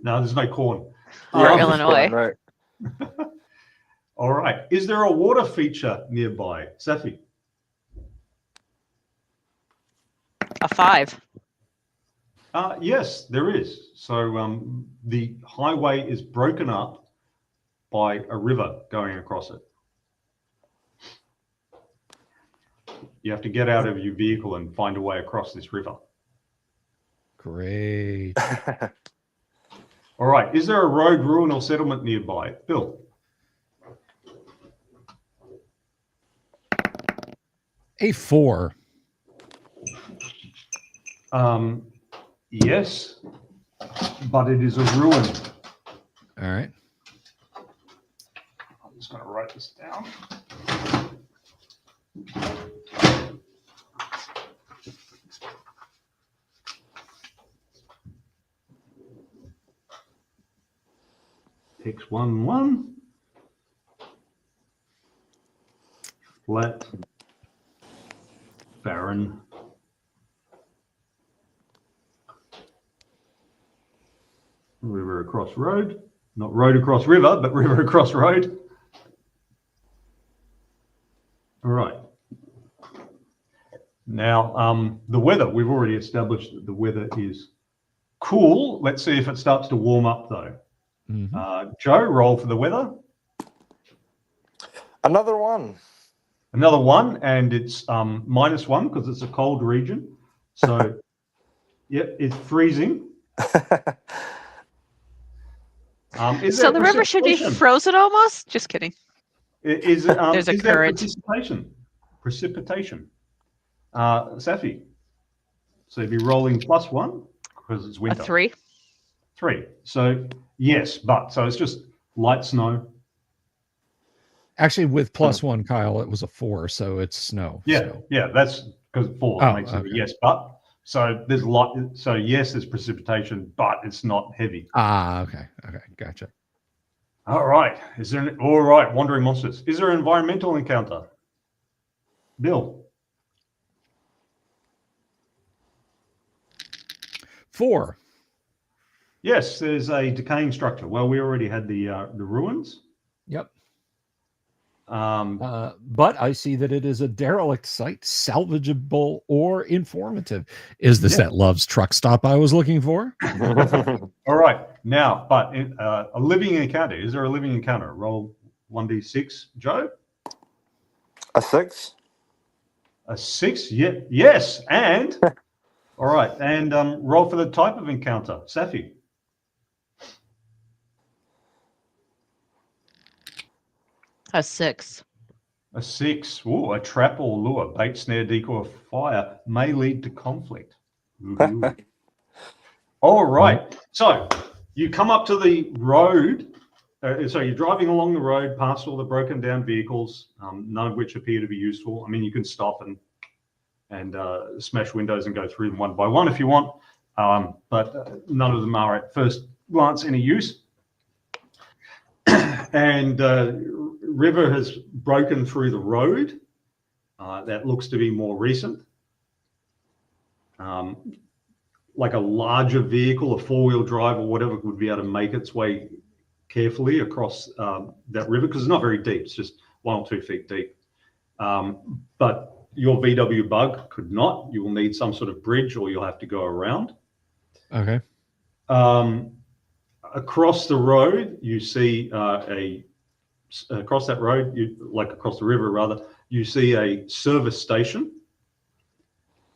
No, there's no corn. Or Illinois. Right. All right. Is there a water feature nearby? Safi? A 5. Yes, there is. So the highway is broken up by a river going across it. You have to get out of your vehicle and find a way across this river. Great. All right. Is there a road, ruin, or settlement nearby? Bill? A 4. Yes, but it is a ruin. All right. I'm just going to write this down. X11. Flat. Barren. River across road. Not road across river, but river across road. All right. Now, the weather, we've already established that the weather is cool. Let's see if it starts to warm up, though. Mm-hmm. Joe, roll for the weather. Another 1. Another 1, and it's -1 because it's a cold region. So, yep, it's freezing. So the river should be frozen almost? Just kidding. There's a current. Precipitation. Safi. So you'd be rolling +1 because it's winter. A 3. 3. So yes, but so it's just light snow. Actually, with +1, Kyle, it was a 4, so it's snow. Yeah, so. yeah, that's because 4 makes it a yes, but. So there's so yes, there's precipitation, but it's not heavy. Okay, gotcha. All right. All right, wandering monsters. Is there an environmental encounter? Bill? 4. Yes, there's a decaying structure. Well, we already had the ruins. Yep. But I see that it is a derelict site, salvageable or informative. Is this that Love's truck stop I was looking for? All right. Now, but a living encounter. Is there a living encounter? Roll 1d6, Joe. A 6. A 6. Yeah. Yes. And all right. And roll for the type of encounter, Safi. A 6. A 6. Ooh, a trap or lure, bait, snare, decoy, or fire may lead to conflict. All right. So you come up to the road. So you're driving along the road past all the broken down vehicles, none of which appear to be useful. I mean, you can stop and smash windows and go through them one by one if you want, but none of them are at first glance any use. And river has broken through the road. That looks to be more recent. Like a larger vehicle, a four-wheel drive or whatever, would be able to make its way carefully across that river, because it's not very deep. It's just 1 or 2 feet deep. But your VW Bug could not. You will need some sort of bridge, or you'll have to go around. Okay. Across the road, you see across that road, like across the river rather, you see a service station.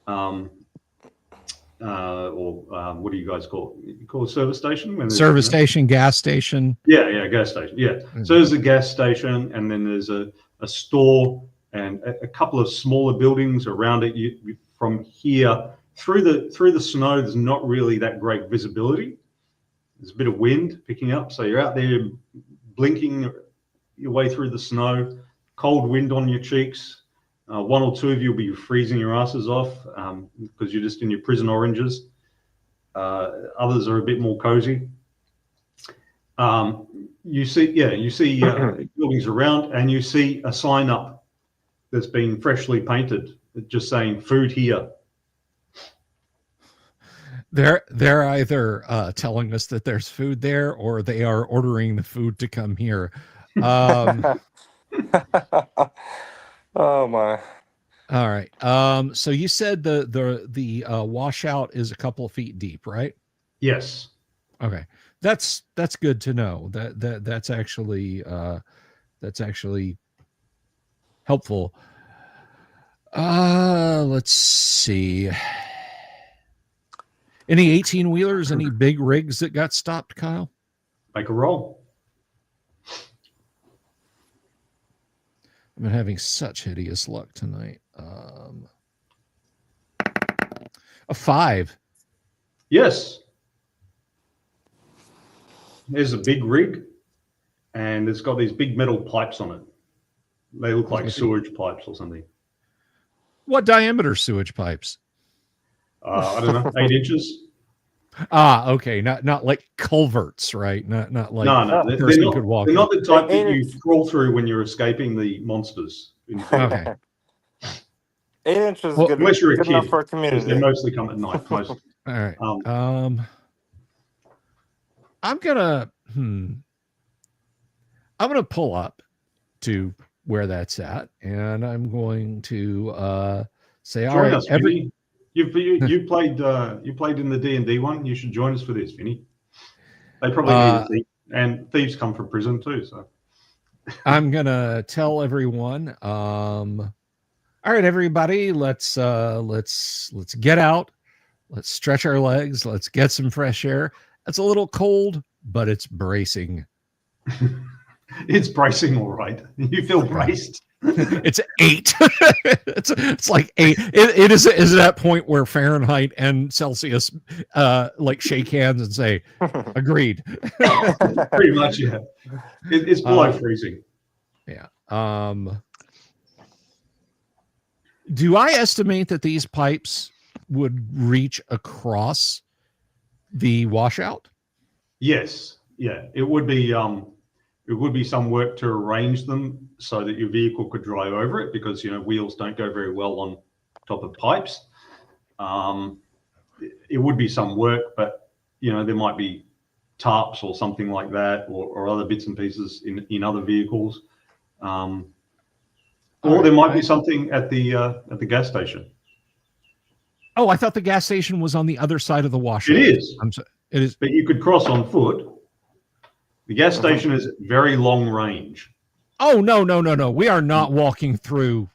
What do you guys call it? You call it a service station? Service station, gas station. Yeah, gas station. Yeah. Mm-hmm. So there's a gas station, and then there's a store and a couple of smaller buildings around it. From here through the snow, there's not really that great visibility. There's a bit of wind picking up, so you're out there blinking your way through the snow, cold wind on your cheeks. 1 or 2 of you will be freezing your asses off because you're just in your prison oranges. Others are a bit more cozy. You see buildings around, and you see a sign up that's been freshly painted, just saying "Food here." They're either telling us that there's food there, or they are ordering the food to come here. Oh my! All right. So you said the washout is a couple of feet deep, right? Yes. Okay. That's good to know. That's actually helpful. Let's see. Any 18-wheelers, any big rigs that got stopped, Kyle? Make a roll. I've been having such hideous luck tonight. A 5. Yes. There's a big rig, and it's got these big metal pipes on it. They look like sewage pipes or something. What diameter sewage pipes? I don't know, 8 inches. Okay. Not like culverts, right? Not like no. A person could walk. They're not the type that you crawl through when you're escaping the monsters. Okay. 8 inches is good, unless you're a kid, enough for a community. They mostly come at night. All right. I'm gonna pull up to where that's at, and I'm going to say, all right, Vinny. You played in the D&D one. You should join us for this, Vinny. They probably need a thief, and thieves come from prison too. So I'm gonna tell everyone. All right, everybody, let's get out. Let's stretch our legs. Let's get some fresh air. It's a little cold, but it's bracing. It's bracing, all right. You feel braced. It's 8. it's like 8. It is at that point where Fahrenheit and Celsius like shake hands and say, agreed. Pretty much, yeah. It's below freezing. Yeah. Do I estimate that these pipes would reach across the washout? Yes. Yeah. It would be some work to arrange them so that your vehicle could drive over it, because wheels don't go very well on top of pipes. It would be some work, but there might be tarps or something like that, or other bits and pieces in other vehicles. Or there might be something at the gas station. Oh, I thought the gas station was on the other side of the washout. It is. I'm sorry. It is. But you could cross on foot. The gas station is very long range. Oh, no. We are not walking through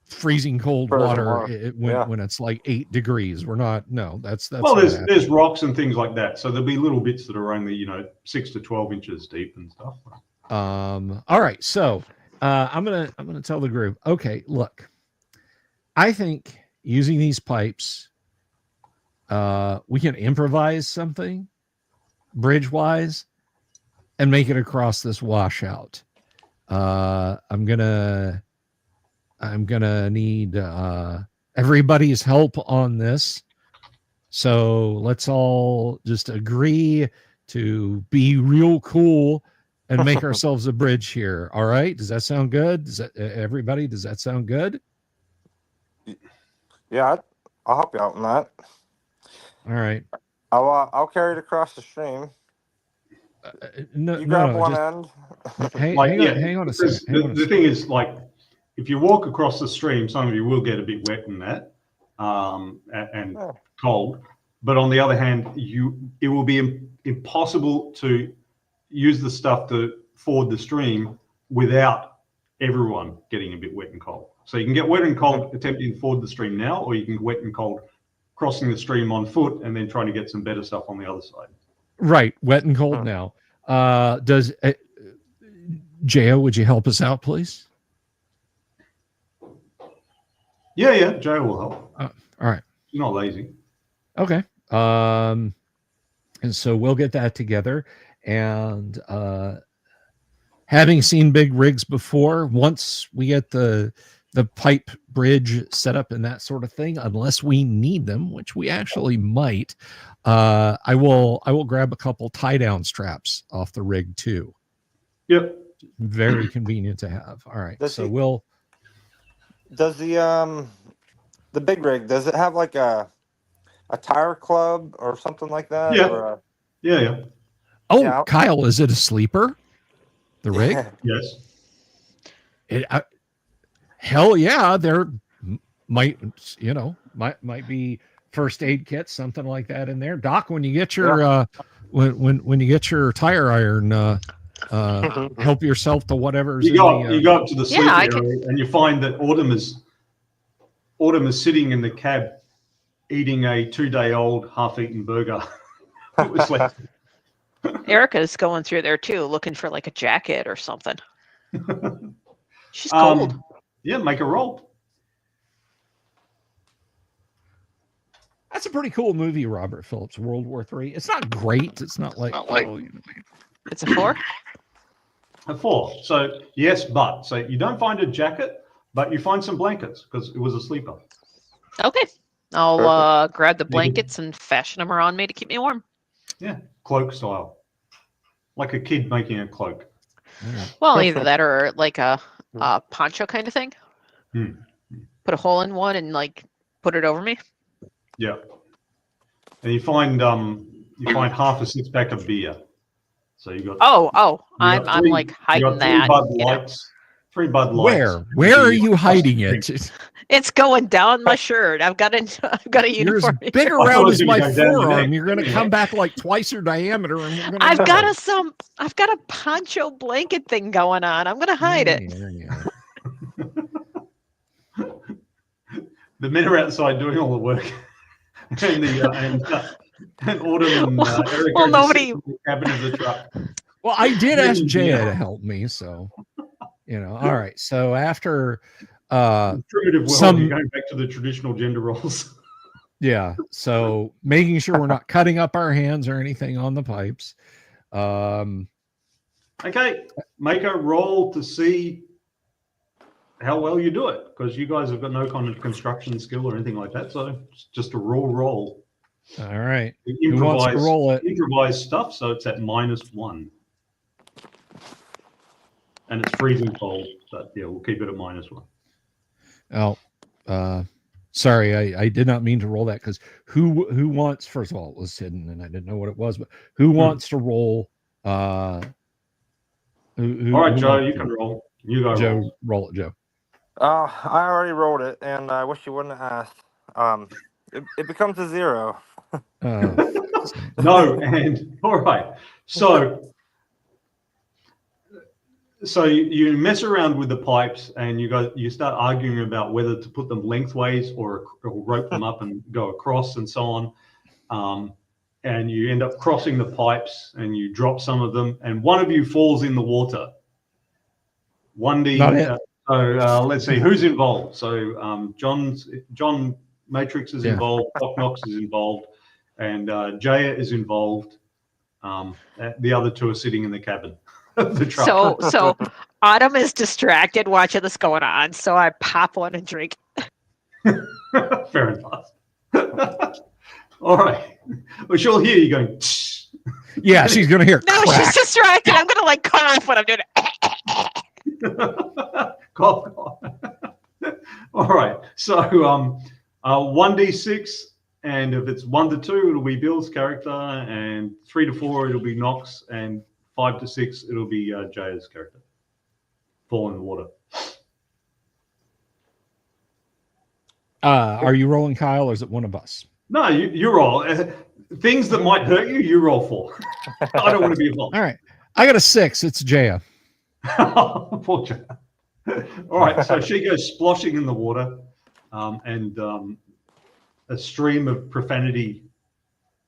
freezing cold water when it's like 8 degrees. We're not. No, that's. Well, there's rocks and things like that. So there'll be little bits that are only 6 to 12 inches deep and stuff. All right. So I'm gonna tell the group. Okay, look. I think using these pipes, we can improvise something bridge-wise and make it across this washout. I'm gonna need everybody's help on this. So let's all just agree to be real cool and make ourselves a bridge here. All right? Does that sound good? Does that sound good? Yeah, I'll help you out on that. All right. I'll carry it across the stream. You grab one end. Hang on a second. The thing is, like, if you walk across the stream, some of you will get a bit wet in that and cold. But on the other hand, it will be impossible to use the stuff to ford the stream without everyone getting a bit wet and cold. So you can get wet and cold attempting to ford the stream now, or you can get wet and cold crossing the stream on foot and then trying to get some better stuff on the other side. Right, wet and cold now. Does J.O., would you help us out, please? Yeah, Joe will help. All right. He's not lazy. Okay. And so we'll get that together. And having seen big rigs before, once we get the pipe bridge set up and that sort of thing, unless we need them, which we actually might, I will grab a couple tie down straps off the rig too. Yep. Very convenient to have. All right. Does the big rig, does it have like a tire club or something like that? Yeah. Yeah. Oh, yeah. Kyle, is it a sleeper? The rig? Yes. Hell yeah, there might be first aid kits, something like that in there. Doc, when you get your when you get your tire iron, help yourself to whatever's you go up to the sleep area and you find that Autumn is sitting in the cab eating a 2-day-old half-eaten burger. It was like Erica's going through there too, looking for like a jacket or something. She's cold. Yeah, make a roll. That's a pretty cool movie, Robert Phillips, World War III. It's not great. It's not like It's a 4? A 4. So yes, but so you don't find a jacket, but you find some blankets because it was a sleeper. Okay. I'll grab the blankets and fashion them around me to keep me warm. Yeah, cloak style. Like a kid making a cloak. Well, either that or like a poncho kind of thing. Put a hole in one and like put it over me. Yeah. And you find half a 6-pack of beer. So you got I'm like hiding that. 3 Bud Lights. Where are you hiding it? It's going down my shirt. I've got a uniform. You're as big around as my forearm. You're going to come back like twice your diameter. And I've got a poncho blanket thing going on. I'm going to hide it. Yeah. The men are outside doing all the work, and Autumn and Erica in the cabin of the truck. Well, I did ask Jaya to help me, so all right. So after primitive world, going back to the traditional gender roles. Yeah. So making sure we're not cutting up our hands or anything on the pipes. Okay, make a roll to see how well you do it, because you guys have got no kind of construction skill or anything like that. So it's just a raw roll. All right. Who wants to roll it? Improvise stuff, so it's at -1. And it's freezing cold, but yeah, we'll keep it at -1. Oh, sorry, I did not mean to roll that, because who wants, first of all, it was hidden and I didn't know what it was, but who wants to roll? All right, Joe, you can roll. You go. Joe, roll it, Joe. I already rolled it, and I wish you wouldn't have asked. It becomes a 0. No, and all right. So you mess around with the pipes, and you start arguing about whether to put them lengthways or rope them up and go across and so on. And you end up crossing the pipes, and you drop some of them, and one of you falls in the water. 1D. Not it. So let's see who's involved. So John Matrix is involved, Doc Knox is involved, and Jaya is involved. The other two are sitting in the cabin of the truck. So Autumn is distracted watching this going on, so I pop one and drink. Fair enough. All right. Well, she'll hear you going. Yeah, she's gonna hear. No, crack. she's distracted. I'm gonna like cough when I'm doing it. Cough. All right. So 1d6, and if it's 1 to 2, it'll be Bill's character, and 3 to 4, it'll be Knox, and 5 to 6, it'll be Jaya's character. Fall in the water. Are you rolling, Kyle, or is it one of us? No, you roll. Things that might hurt you, you roll for. I don't want to be involved. All right. I got a 6. It's Jaya. Poor Jaya. All right. So she goes splashing in the water, and a stream of profanity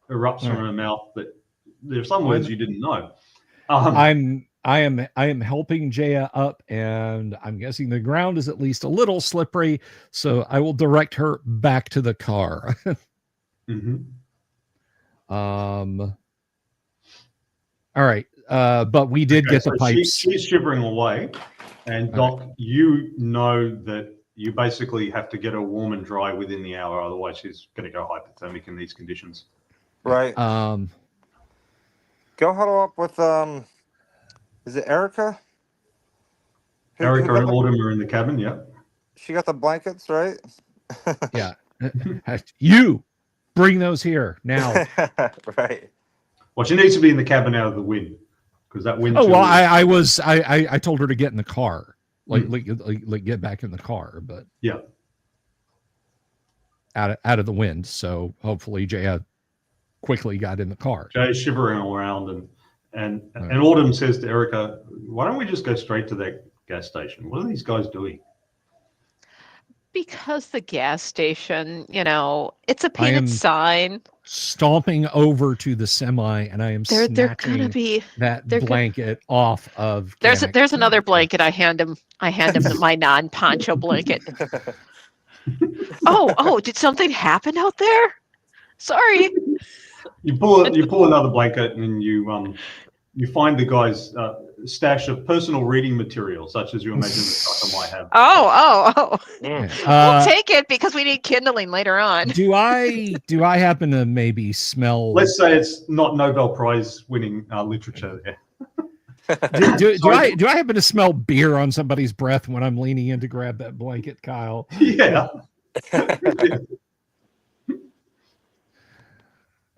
erupts from her mouth. But there's some words you didn't know. I am helping Jaya up, and I'm guessing the ground is at least a little slippery, so I will direct her back to the car. Mm-hmm. All right. But we did get the pipes. She's shivering away, and Doc, you know that you basically have to get her warm and dry within the hour, otherwise she's going to go hypothermic in these conditions. Right. Go huddle up with is it Erica? Erica and Autumn are in the cabin. Yeah. She got the blankets, right? Yeah. You bring those here now. Right. Well, she needs to be in the cabin out of the wind, because that wind. Oh well, I told her to get in the car, like get back in the car, but yeah, out of the wind. So hopefully Jaya quickly got in the car. Jay's shivering all around, and Autumn says to Erica, "Why don't we just go straight to that gas station? What are these guys doing?" Because the gas station, it's a painted sign. Stomping over to the semi, and I am they're gonna be that blanket off of. There's another blanket. I hand him my non-poncho blanket. Oh! Did something happen out there? Sorry. You pull another blanket, and you find the guy's stash of personal reading material, such as you imagine the trucker might have. Oh. We'll take it because we need kindling later on. Do I happen to maybe smell? Let's say it's not Nobel Prize winning literature there. Do I happen to smell beer on somebody's breath when I'm leaning in to grab that blanket, Kyle? Yeah.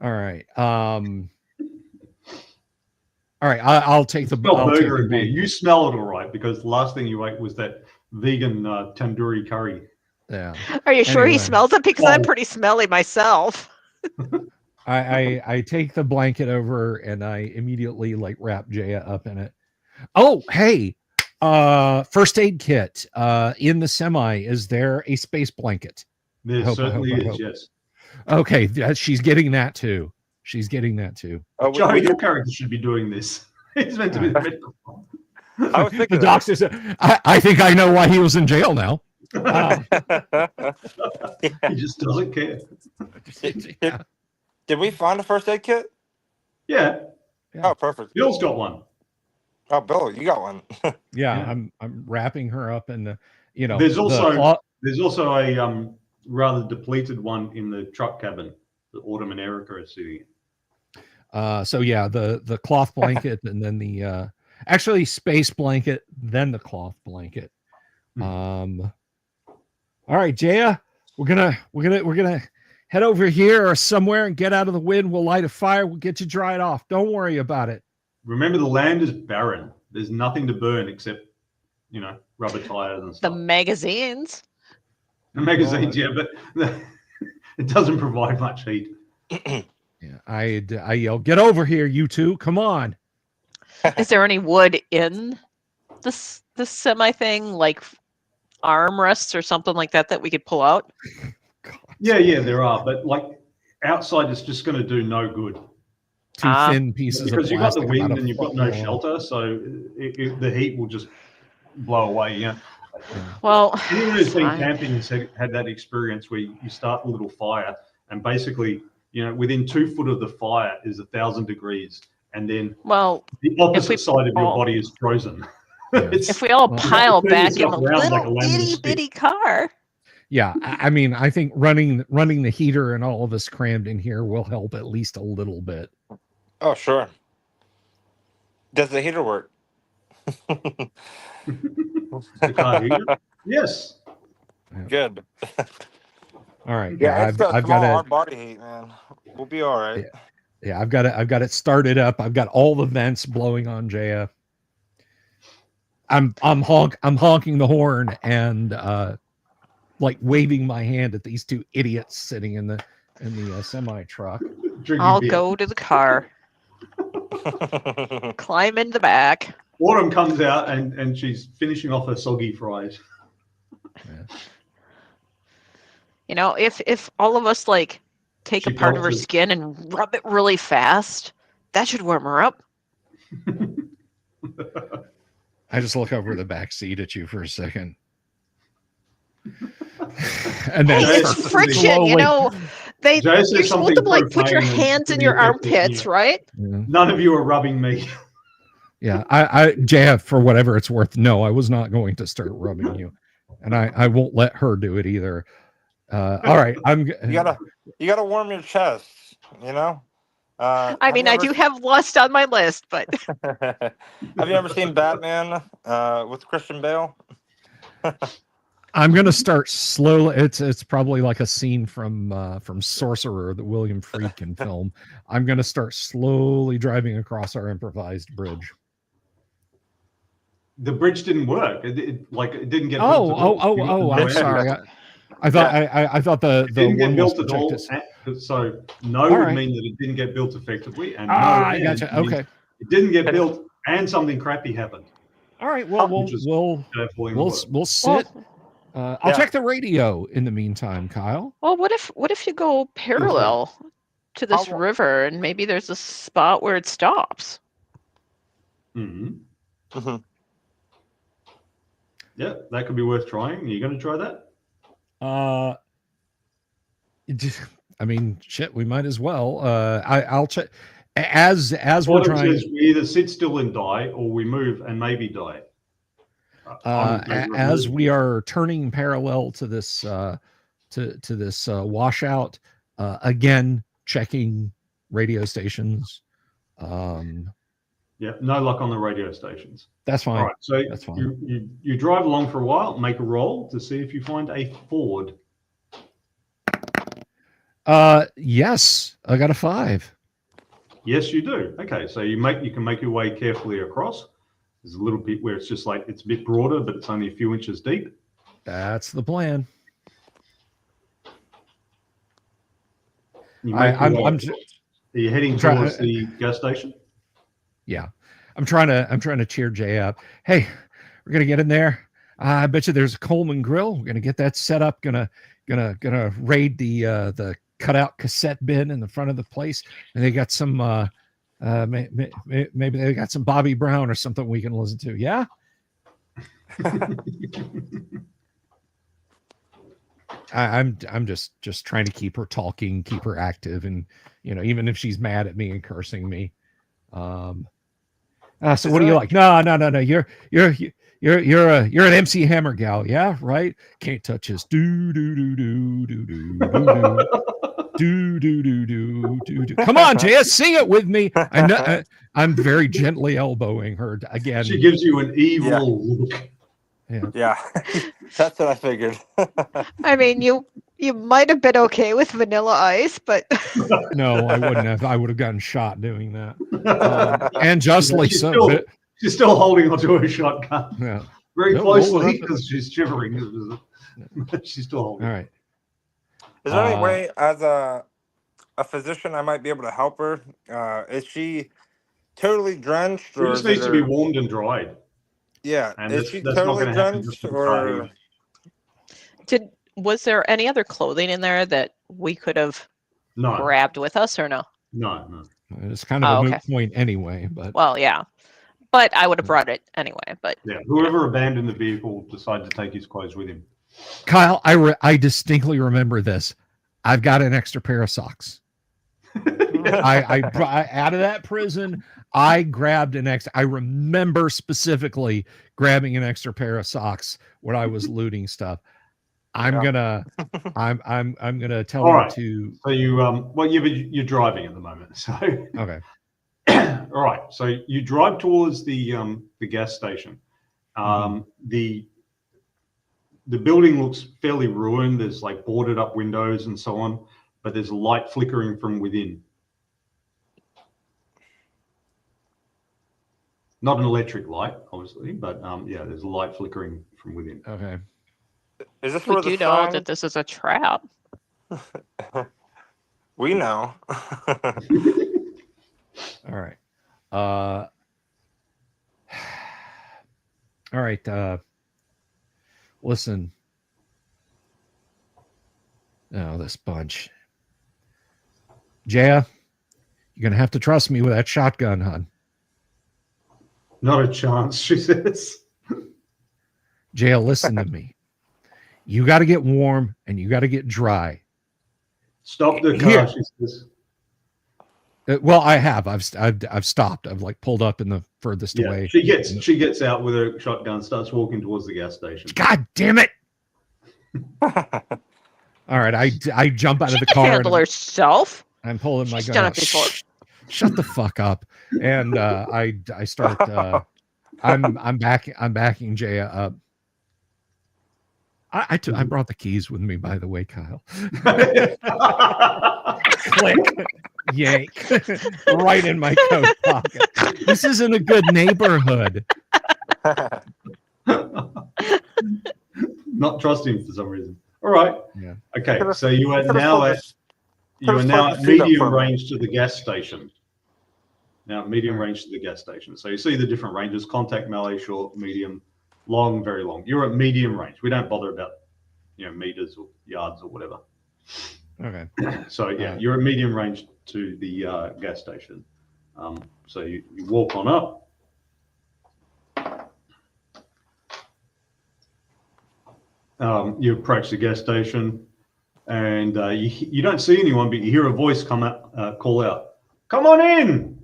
All right. All right, I'll take the burger and beer. You smell it all right, because the last thing you ate was that vegan tandoori curry. Yeah. Are you sure he smells it? Because I'm pretty smelly myself. I take the blanket over, and I immediately wrap Jaya up in it. Oh, hey, first aid kit in the semi. Is there a space blanket? There certainly is. Yes. Okay, she's getting that too. Oh, Joe, your character should be doing this. He's meant to be the medical. I was thinking the doctor said, I think I know why he was in jail now. He just doesn't care. Did we find a first aid kit? Yeah. Oh, perfect. Bill's got one. Oh, Bill, you got one. Yeah, I'm wrapping her up in the, There's also a rather depleted one in the truck cabin that Autumn and Erica are sitting in. So yeah, the cloth blanket, and then the actually space blanket, then the cloth blanket. All right, Jaya, we're gonna head over here or somewhere and get out of the wind. We'll light a fire. We'll get you dried off. Don't worry about it. Remember, the land is barren. There's nothing to burn except, rubber tires and The stuff. magazines. The magazines, yeah, but it doesn't provide much heat. Yeah, I yell, get over here, you two! Come on! Is there any wood in this semi thing, like armrests or something like that we could pull out? Yeah, there are, but like outside, it's just going to do no good. Two thin pieces because of you've got the plastic wind and you've got no shelter, so the heat will just blow away. Yeah. Well, anyone who's been camping has had that experience where you start a little fire, and basically, within 2 foot of the fire is 1,000 degrees, and then the opposite side of your body is frozen. If we all pile back in a little itty bitty car. Yeah, I mean, I think running the heater and all of us crammed in here will help at least a little bit. Oh, sure. Does the heater work? The car heater? Yes. Good. All right. Yeah, I've got our body heat, man. We'll be all right. Yeah, I've got it started up. I've got all the vents blowing on Jaya. I'm honking the horn and like waving my hand at these two idiots sitting in the semi truck. I'll go to the car. Climb in the back. Autumn comes out and she's finishing off her soggy fries. Yeah. If all of us like take a part of her skin and rub it really fast, that should warm her up. I just look over the back seat at you for a second. And then it's friction, you're supposed to like put your hands in your armpits, right? Yeah. None of you are rubbing me. Yeah, JF, for whatever it's worth, no, I was not going to start rubbing you, and I won't let her do it either. All right, you gotta warm your chest, I mean, I do have lust on my list, but have you ever seen Batman with Christian Bale? I'm gonna start slowly. It's probably like a scene from Sorcerer, the William Friedkin film. I'm gonna start slowly driving across our improvised bridge. The bridge didn't work. It didn't get. Oh! I'm sorry. I thought I thought the didn't get built at all. This. So no would mean that it didn't get built effectively, and I gotcha. Okay, it didn't get built, and something crappy happened. All right. Well, we'll sit. I'll check the radio in the meantime, Kyle. Well, what if you go parallel to this river and maybe there's a spot where it stops? Mm-hmm. Mm-hmm. Yeah, that could be worth trying. Are you going to try that? I mean, shit, we might as well. I'll check as we're trying. We either sit still and die, or we move and maybe die. As we are turning parallel to this washout, again checking radio stations. Yeah, no luck on the radio stations. That's fine. All right, so that's fine. You drive along for a while, make a roll to see if you find a ford. Yes, I got a 5. Yes, you do. Okay, so you can make your way carefully across. There's a little bit where it's just like it's a bit broader, but it's only a few inches deep. That's the plan. Are you heading towards the gas station? Yeah, I'm trying to cheer Jay up. Hey, we're gonna get in there. I bet you there's a Coleman grill. We're gonna get that set up. Gonna raid the cutout cassette bin in the front of the place, and they got some. Maybe they got some Bobby Brown or something we can listen to. Yeah. I'm just trying to keep her talking, keep her active, and even if she's mad at me and cursing me. So what do you like? No. You're an MC Hammer gal, yeah, right? Can't touch his do. Come on, Jaya, sing it with me. I know. I'm very gently elbowing her again. She gives you an evil look. Yeah. That's what I figured. I mean, you might have been okay with Vanilla Ice, but no, I wouldn't have. I would have gotten shot doing that, and justly so. She's still holding onto her shotgun. Yeah. very closely because she's shivering. She's still holding. All right. Is there any way, as a physician, I might be able to help her? Is she totally drenched, She or just needs to be warmed and dried. Yeah, And is she that's totally not going to happen just drenched, with or was there any other clothing in there that we could have grabbed with us, or no? No. It's kind of a moot point anyway, but well, yeah. But I would have brought it anyway. But yeah, whoever abandoned the vehicle decided to take his clothes with him. Kyle, I distinctly remember this. I've got an extra pair of socks. I out of that prison, I grabbed an extra. I remember specifically grabbing an extra pair of socks when I was looting stuff. I'm gonna tell her to. So you're driving at the moment. So okay. All right. So you drive towards the gas station. The building looks fairly ruined. There's like boarded up windows and so on, but there's light flickering from within. Not an electric light, obviously, but yeah, there's a light flickering from within. Okay. Is this we do know that this is a trap? We know. All right. All right. Listen. Oh, this bunch. Jaya, you're going to have to trust me with that shotgun, hon. Not a chance, she says. Jaya, listen to me. You got to get warm and you got to get dry. Stop the car, she says. Well, I have. I've stopped. I've like pulled up in the furthest away. She gets out with her shotgun, starts walking towards the gas station. God damn it! All right, I jump out of the car. Handle herself. I'm pulling my She's gun. done Out. it before. Shut the fuck up! And I start. I'm backing Jaya up. I brought the keys with me, by the way, Kyle. Click, yank, right in my coat pocket. This isn't a good neighborhood. Not trusting for some reason. All right. Yeah. Okay. So you are now at medium range to the gas station. Now medium range to the gas station. So you see the different ranges: contact, melee, short, medium, long, very long. You're at medium range. We don't bother about meters or yards or whatever. Okay. So yeah, you're at medium range to the gas station. So you walk on up. You approach the gas station, and you don't see anyone, but you hear a voice call out, "Come on in!"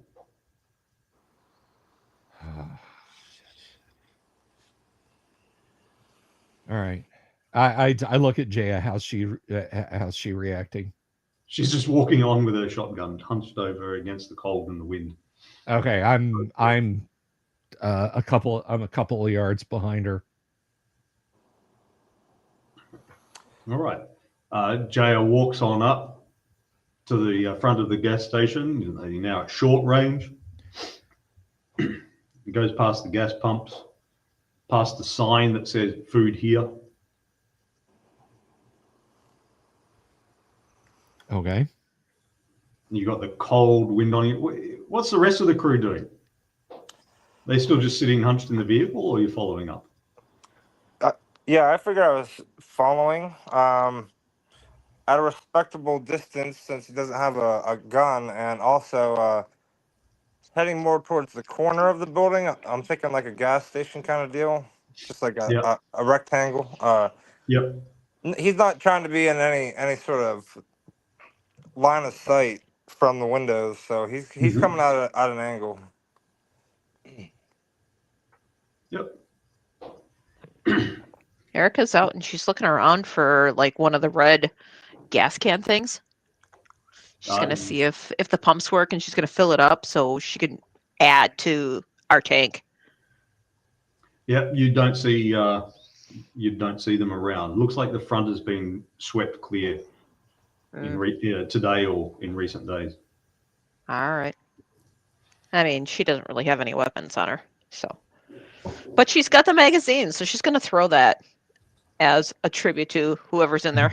All right. I look at Jaya. How's she reacting? She's just walking on with her shotgun hunched over against the cold and the wind. Okay, I'm a couple of yards behind her. All right. Jaya walks on up to the front of the gas station. You're now at short range. It goes past the gas pumps, past the sign that says "Food here." Okay. You got the cold wind on you. What's the rest of the crew doing? They still just sitting hunched in the vehicle, or are you following up? Yeah, I figured I was following at a respectable distance since he doesn't have a gun, and also heading more towards the corner of the building. I'm thinking like a gas station kind of deal, just like a rectangle. Yep. He's not trying to be in any sort of line of sight from the windows, so he's coming out at an angle. Yep. Erica's out and she's looking around for like one of the red gas can things. She's gonna see if the pumps work, and she's gonna fill it up so she can add to our tank. Yep. You don't see them around. Looks like the front has been swept clear today or in recent days. All right. I mean, she doesn't really have any weapons on her, so. But she's got the magazine, so she's going to throw that as a tribute to whoever's in there.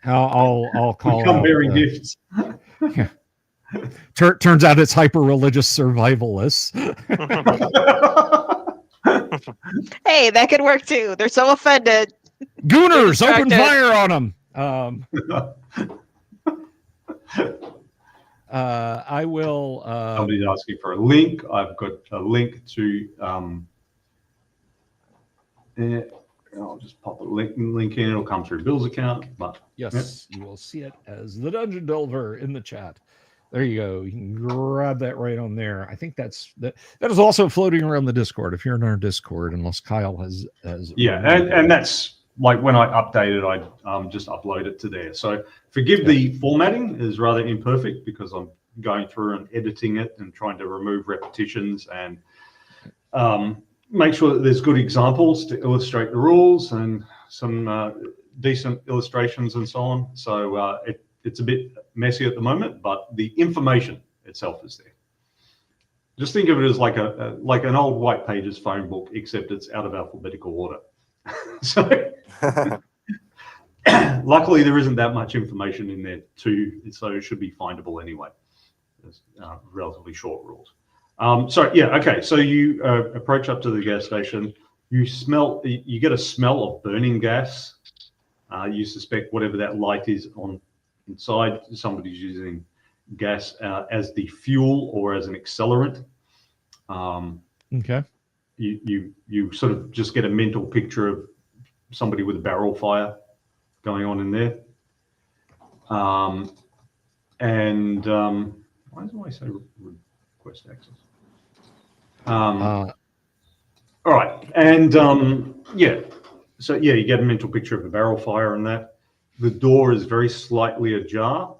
I'll call Become out. bearing gifts. Yeah. Turns out it's hyper-religious survivalists. Hey, that could work too. They're so offended. Gooners, open fire on them. I will. Somebody's asking for a link. I've got a link to. I'll just pop a link in. It'll come through Bill's account. But yes, you will see it as the Dungeon Delver in the chat. There you go. You can grab that right on there. I think that is also floating around the Discord. If you're in our Discord, unless Kyle has yeah, and that's like when I update it, I just upload it to there. So forgive the formatting is rather imperfect because I'm going through and editing it and trying to remove repetitions and make sure that there's good examples to illustrate the rules and some decent illustrations and so on. So it's a bit messy at the moment, but the information itself is there. Just think of it as like like an old White Pages phone book, except it's out of alphabetical order. So luckily there isn't that much information in there too, so it should be findable anyway. There's relatively short rules. So yeah, okay. So you approach up to the gas station. You get a smell of burning gas. You suspect whatever that light is on inside, somebody's using gas as the fuel or as an accelerant. Okay. You sort of just get a mental picture of somebody with a barrel fire going on in there. Why do I say request access? All right, and yeah, so yeah, you get a mental picture of a barrel fire and that. The door is very slightly ajar.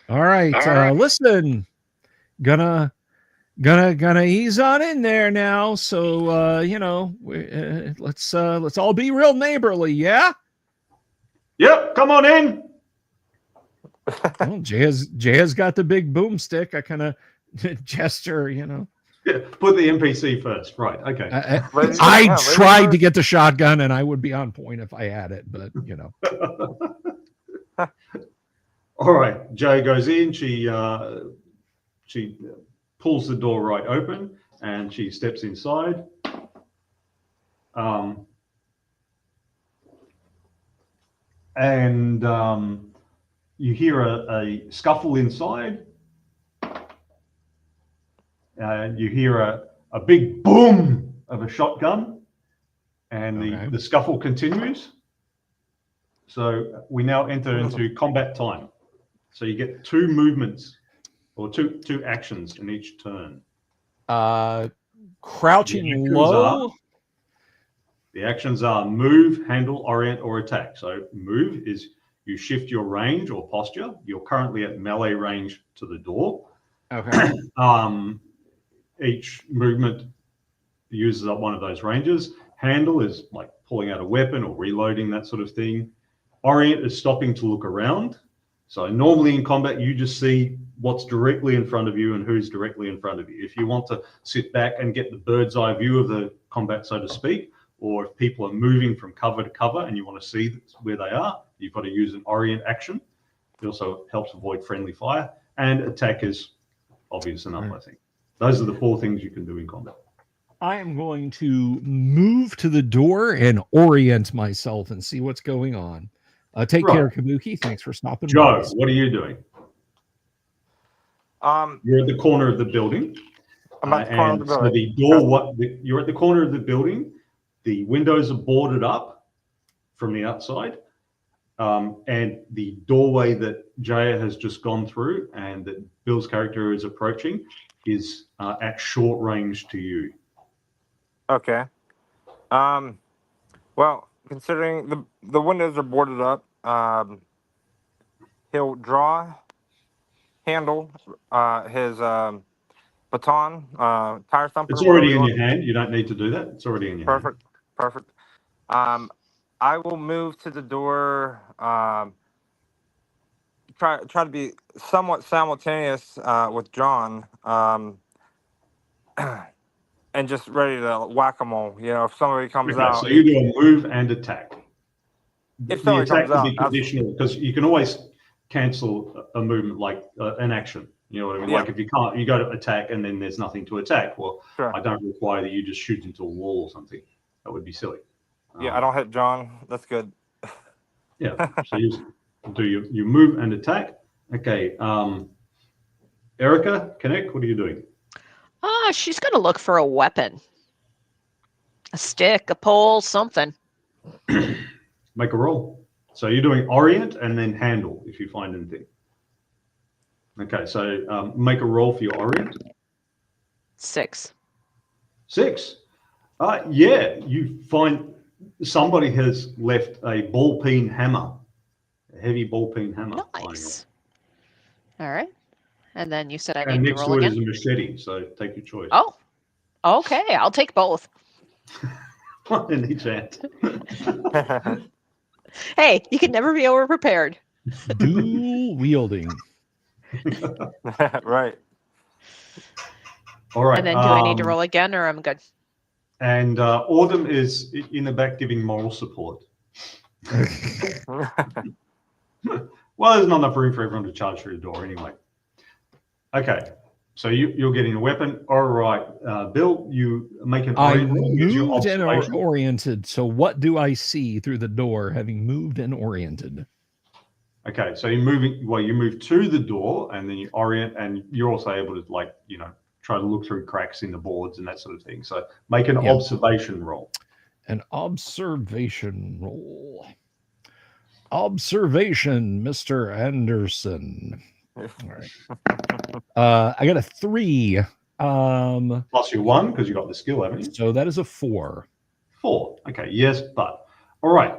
All right, listen, gonna ease on in there now. So let's all be real neighborly, yeah. Yep, come on in. Well, Jay has got the big boomstick. I kind of gesture, Yeah, put the NPC first, right? Okay. I tried to get the shotgun, and I would be on point if I had it, but All right, Jay goes in. She pulls the door right open, and she steps inside. You hear a scuffle inside. You hear a big boom of a shotgun, and the scuffle continues. So we now enter into combat time. So you get 2 movements or two actions in each turn. Crouching low. The actions are move, handle, orient, or attack. So move is you shift your range or posture. You're currently at melee range to the door. Okay. Each movement uses up one of those ranges. Handle is like pulling out a weapon or reloading, that sort of thing. Orient is stopping to look around. So normally in combat, you just see what's directly in front of you and who's directly in front of you. If you want to sit back and get the bird's eye view of the combat, so to speak, or if people are moving from cover to cover and you want to see where they are, you've got to use an orient action. It also helps avoid friendly fire. And attack is obvious enough, I think. Those are the 4 things you can do in combat. I am going to move to the door and orient myself and see what's going on. Take care, Kabuki. Thanks for stopping by. Joe, what are you doing? You're at the corner of the building. I'm at the corner of the building. So the door, you're at the corner of the building. The windows are boarded up from the outside. And the doorway that Jaya has just gone through and that Bill's character is approaching is at short range to you. Okay. Well, considering the windows are boarded up, he'll draw, handle his baton, tire thumper. It's already in your hand. You don't need to do that. It's already in your hand. Perfect. I will move to the door try to be somewhat simultaneous with John, and just ready to whack-a-mole. You know, if somebody comes out. So you do a move and attack. If The somebody attack comes will out, be conditional because you can always cancel a movement like an action. You know what I mean? Yeah. Like if you can't, you go to attack and then there's nothing to attack. Well, Sure. I don't require that you just shoot into a wall or something. That would be silly. Yeah, I don't hit John. That's good. Yeah. So you do you move and attack. Okay. Erica, connect. What are you doing? She's gonna look for a weapon. A stick, a pole, something. Make a roll. So you're doing orient and then handle if you find anything. Okay, so make a roll for your orient. 6. 6. Yeah, you find somebody has left a ball peen hammer, a heavy ball peen hammer. Nice. All right. And then you said I And need to next roll to it again? is a machete, so take your choice. Oh, okay. I'll take both. One in each hand. Hey, you can never be over prepared. Dual wielding. Right. All right. And then do I need to roll again, or I'm good? And Autumn is in the back giving moral support. Well, there's not enough room for everyone to charge through the door anyway. Okay, so you're getting a weapon. All right, Bill, you make an I orient roll. Use your moved and observation. oriented. So what do I see through the door having moved and oriented? Okay, so you're moving. Well, you move to the door and then you orient, and you're also able to, like, you know, try to look through cracks in the boards and that sort of thing. So make an observation roll. An observation roll. Observation, Mr. Anderson. All right. I got a 3. Plus your 1 because you got the skill, haven't you? So that is a 4. 4. Okay, yes, but all right.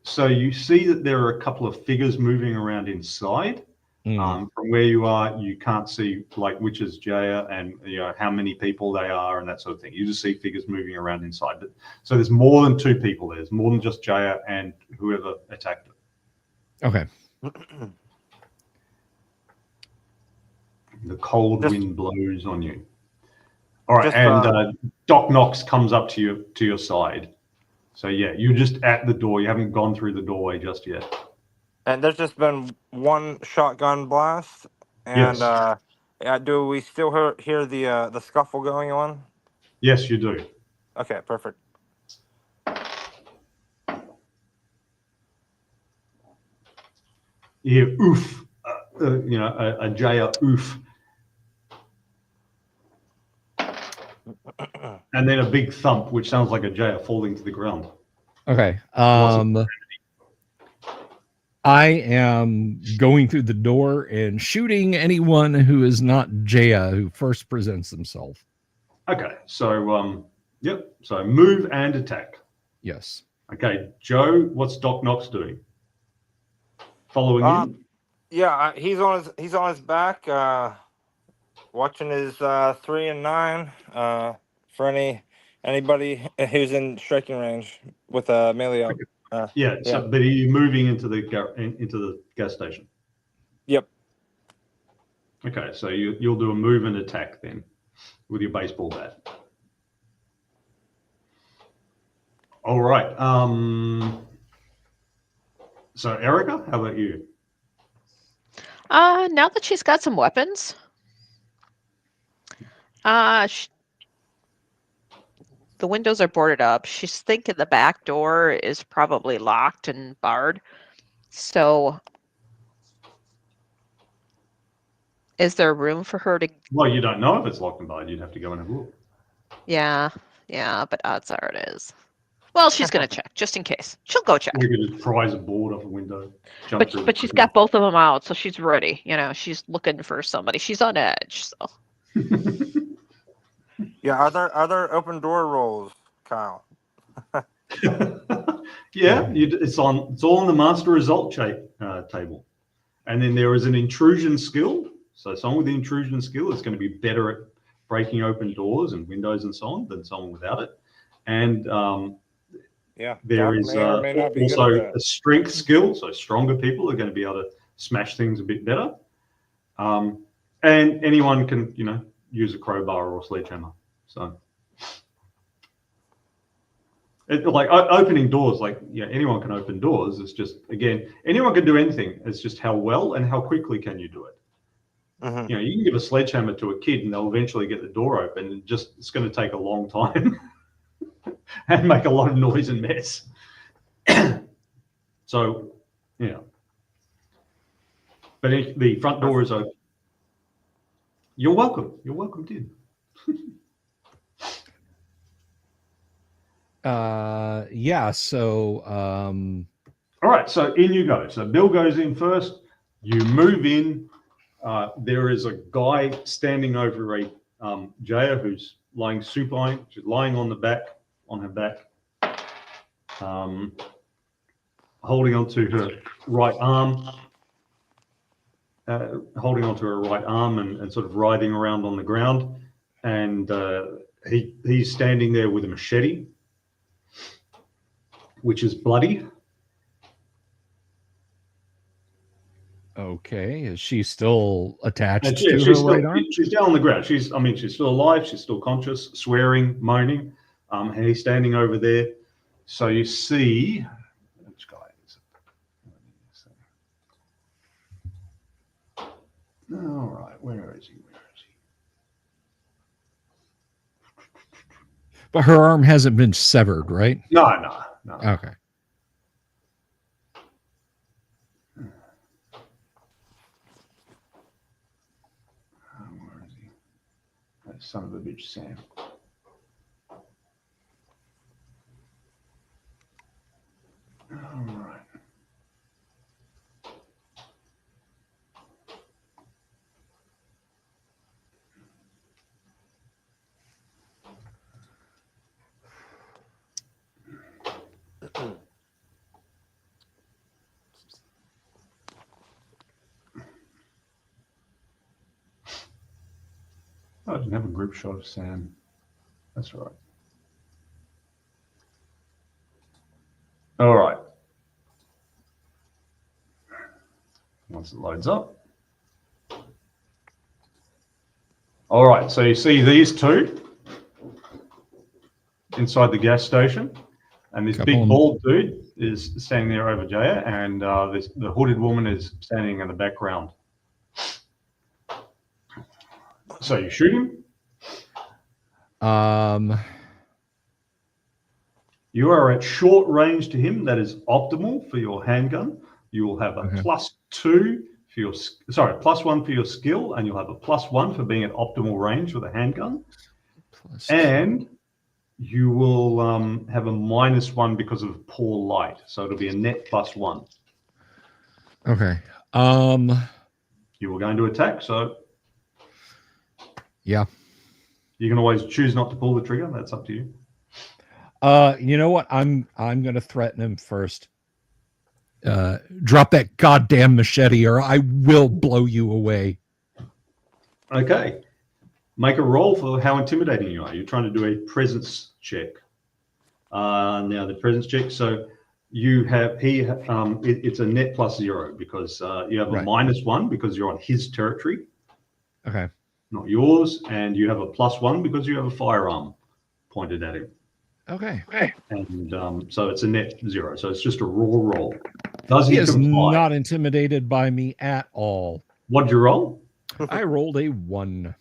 So you see that there are a couple of figures moving around inside. From where you are, you can't see like which is Jaya and, you know, how many people they are and that sort of thing. You just see figures moving around inside. So there's more than 2 people there. There's more than just Jaya and whoever attacked it. Okay. The cold wind blows on you. All right, and Doc Knox comes up to your side. So yeah, you're just at the door. You haven't gone through the doorway just yet. And there's just been one shotgun blast. And Yes. Do we still hear the scuffle going on? Yes, you do. Okay, perfect. You hear oof, you know, a Jaya oof. And then a big thump, which sounds like a Jaya falling to the ground. Okay. I am going through the door and shooting anyone who is not Jaya who first presents themselves. Okay, so yep. So move and attack. Yes. Okay, Joe, what's Doc Knox doing? Following you? Yeah, he's on his back, watching his 3 and 9. For anybody who's in striking range with a melee up. Yeah. So, but are you moving into the gas station? Yep. Okay, so you'll do a move and attack then with your baseball bat. All right. So Erica, how about you? Now that she's got some weapons, the windows are boarded up. She's thinking the back door is probably locked and barred. So is there room for her to... Well, you don't know if it's locked and barred. You'd have to go and have a look. Yeah, but odds are it is. Well, she's going to check, just in case. She'll go check. We could just prise a board off a window. But she's got both of them out, so she's ready. You know, she's looking for somebody. She's on edge, so... Yeah, are there open door rolls, Kyle? Yeah, it's all on the master result table, and then there is an intrusion skill. So someone with the intrusion skill is going to be better at breaking open doors and windows and so on than someone without it. And there is also a strength skill. So stronger people are going to be able to smash things a bit better. And anyone can, use a crowbar or a sledgehammer. So, opening doors, anyone can open doors. It's just, again, anyone can do anything. It's just how well and how quickly can you do it. Mm-hmm. You can give a sledgehammer to a kid and they'll eventually get the door open. And it's going to take a long time and make a lot of noise and mess. So, but if the front door is open, you're welcome. You're welcome, Tim. Yeah. So, all right. So in you go. So Bill goes in first. You move in. There is a guy standing over a Jaya who's lying supine. She's lying on her back, holding onto her right arm, and sort of riding around on the ground. And he's standing there with a machete, which is bloody. Okay, is she still attached And to her she's right arm? She's down on the ground. She's still alive. She's still conscious, swearing, moaning. And he's standing over there. So you see, which guy is it? All right, where is he? But her arm hasn't been severed, right? No. Okay. Where is he? That son of a bitch, Sam. All right. Oh, I didn't have a group shot of Sam. That's right. All right. Once it loads up. All right, so you see these two inside the gas station, and this big bald dude is standing there over Jaya, and the hooded woman is standing in the background. So you shoot him. You are at short range to him. That is optimal for your handgun. You will have a +2 for your, +1 for your skill, and you'll have a +1 for being at optimal range with a handgun. And you will have a -1 because of poor light. So it'll be a net +1. Okay. You were going to attack, so yeah. You can always choose not to pull the trigger. That's up to you. You know what? I'm going to threaten him first. Drop that goddamn machete, or I will blow you away. Okay. Make a roll for how intimidating you are. You're trying to do a presence check. Now the presence check. So you have it's a net +0 because you have a -1 because you're on his territory. Okay. Not yours, and you have a +1 because you have a firearm pointed at him. Okay. And so it's a net 0. So it's just a raw roll. He is not intimidated by me at all. What'd you roll? I rolled a 1.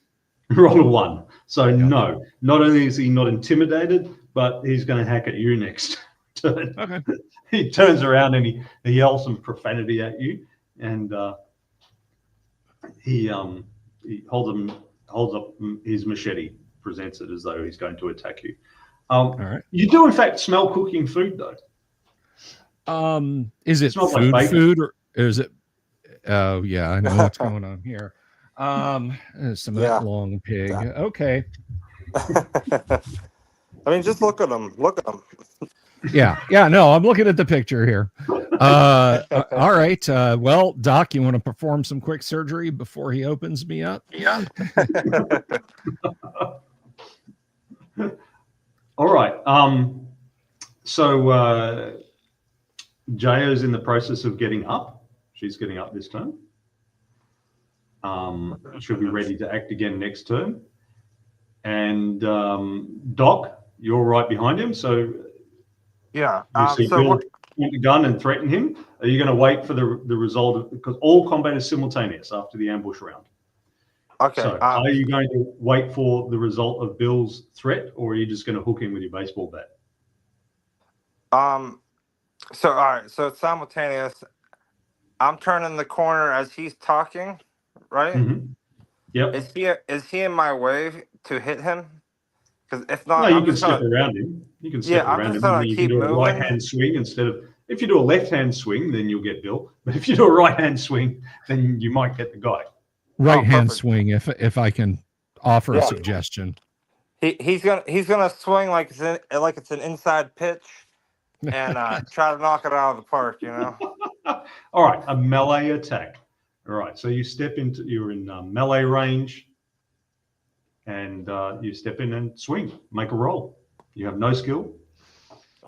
Roll a 1. So no, not only is he not intimidated, but he's going to hack at you next turn. Okay. He turns around and he yells some profanity at you, and he holds up his machete, presents it as though he's going to attack you. All right. You do in fact smell cooking food though. Is it food, like food, or is it? Oh yeah, I know what's going on here. Some of that long pig. Yeah. Okay. I mean, just look at him. Look at him. Yeah. No, I'm looking at the picture here. All right. Well, Doc, you want to perform some quick surgery before he opens me up? Yeah. All right. So Jaya's in the process of getting up. She's getting up this turn. She'll be ready to act again next turn. And Doc, you're right behind him. So Yeah. you see Bill point the gun and threaten him. Are you going to wait for the result of, because all combat is simultaneous after the ambush round? Okay. So are you going to wait for the result of Bill's threat, or are you just going to hook him with your baseball bat? So all right. So it's simultaneous. I'm turning the corner as he's talking, right? Mm-hmm. Yep. Is he in my way to hit him? Because if not, No, you can step around him. You can step around him. I'm just gonna You keep can do a moving. right-hand swing instead of. If you do a left-hand swing, then you'll get Bill. But if you do a right-hand swing, then you might get the guy. Right-hand swing, if I can offer a suggestion. He's gonna swing like it's an inside pitch, and try to knock it out of the park. You know. All right, a melee attack. All right, so you're in melee range, and you step in and swing. Make a roll. You have no skill.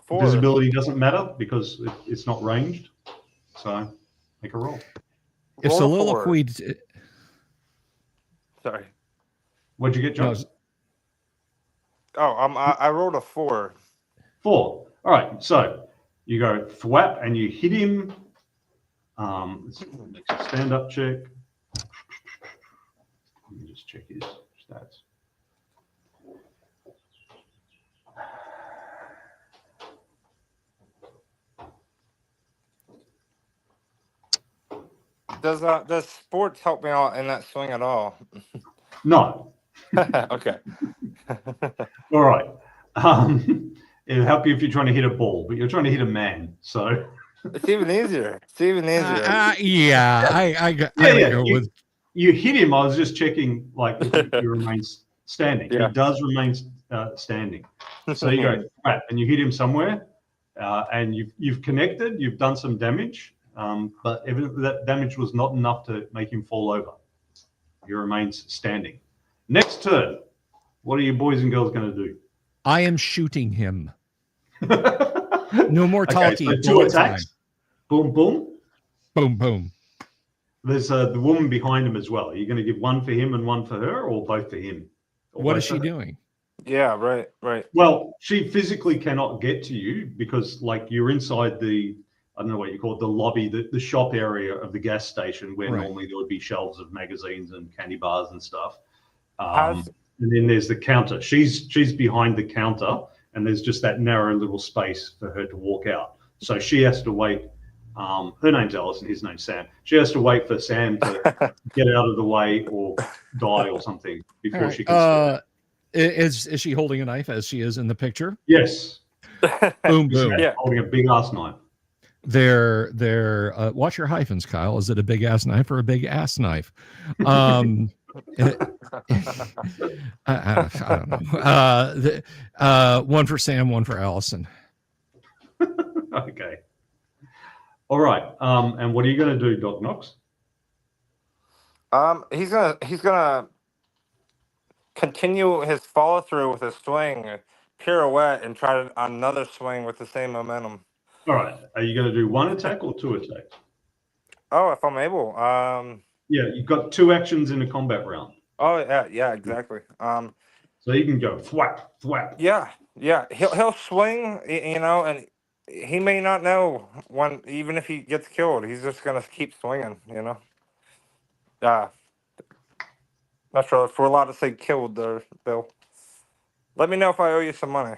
4. Visibility doesn't matter because it's not ranged. So make a roll. If soliloquy. Sorry. What'd you get, John? No. I rolled a 4. 4. All right, so you go thwap and you hit him. Let's make a stand-up check. Let me just check his stats. Does sports help me out in that swing at all? No. Okay. All right. It'll help you if you're trying to hit a ball, but you're trying to hit a man, so It's even easier. Yeah, I go with. You hit him. I was just checking, like, if he remains standing. Yeah. He does remain standing. So you go crap, and you hit him somewhere, and you've connected. You've done some damage, but evidently that damage was not enough to make him fall over. He remains standing. Next turn, what are you boys and girls going to do? I am shooting him. No more talking. Okay, so 2 attacks. Time. Boom, boom. Boom, boom. There's the woman behind him as well. Are you going to give one for him and one for her, or both for him? What is she doing? Yeah, right. Well, she physically cannot get to you because, like, you're inside the, I don't know what you call it, the lobby, the shop area of the gas station where normally there would be shelves of magazines and candy bars and stuff. And then there's the counter. She's behind the counter, and there's just that narrow little space for her to walk out. So she has to wait. Her name's Alison, his name's Sam. She has to wait for Sam to get out of the way or die or something before she can. Is she holding a knife as she is in the picture? Yes. Boom, boom. Yeah, holding a big ass knife. They're watch your hyphens, Kyle. Is it a big ass knife or a big ass knife? I don't know. One for Sam, one for Allison. Okay. All right. And what are you going to do, Doc Knox? He's gonna continue his follow through with his swing, pirouette, and try another swing with the same momentum. All right. Are you going to do 1 attack or 2 attacks? Oh, if I'm able. Yeah, you've got 2 actions in a combat round. Oh yeah, exactly. So you can go thwap, thwap. Yeah. He'll swing, and he may not know when, even if he gets killed, he's just gonna keep swinging, Not sure if we're allowed to say killed there, Bill. Let me know if I owe you some money.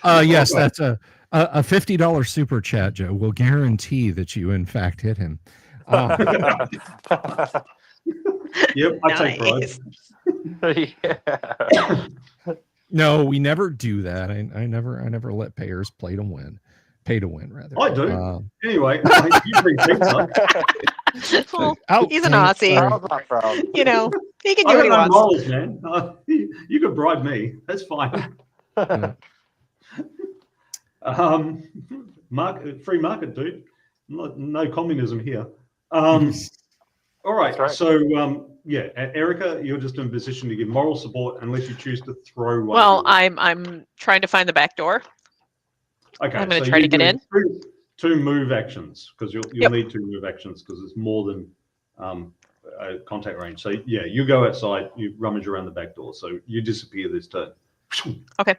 Yes, that's a $50 super chat, Joe. Will guarantee that you in fact hit him. Yep, I take pride. Yeah. No, we never do that. I never let payers play to win. Pay to win, rather. I do. Anyway, you bring pizza. Well, he's an Aussie. He can do what he wants. Morals, man. You could bribe me. That's fine. Free market, dude. No communism here. All right. So, Erica, you're just in a position to give moral support unless you choose to throw one. Well, I'm trying to find the back door. Okay. I'm going to try to get in. 2 move actions, because you'll need 2 move actions because it's more than a contact range. So yeah, you go outside, you rummage around the back door, so you disappear this turn. Okay.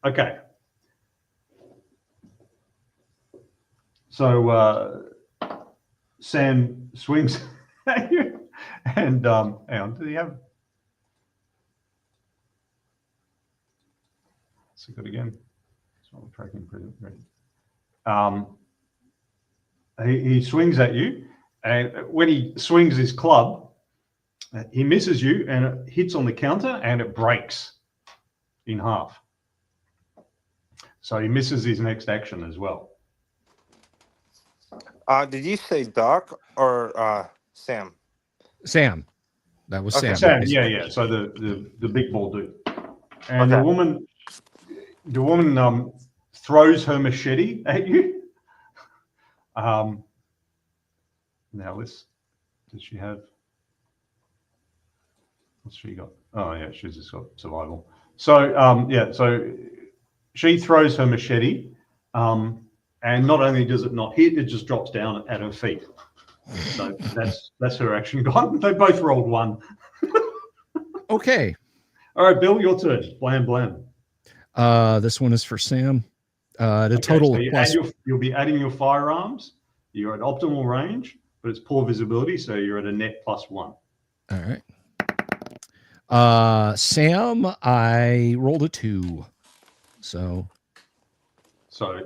Okay. So Sam swings at you, and hang on, did he have? So good again. So I'm tracking pretty. He swings at you, and when he swings his club, he misses you, and it hits on the counter, and it breaks in half. So he misses his next action as well. Did you say Doc or Sam? Sam. That was Okay. Sam. Yeah. So the big ball dude, and the woman throws her machete at you. Now does she have? What's she got? Oh yeah, she's just got survival. So so she throws her machete, and not only does it not hit, it just drops down at her feet. So that's her action gone. They both rolled 1. Okay. All right, Bill, your turn. Blam blam. This one is for Sam. The total so you'll be adding your firearms. You're at optimal range, but it's poor visibility, so you're at a net +1. All right. Sam, I rolled a 2. So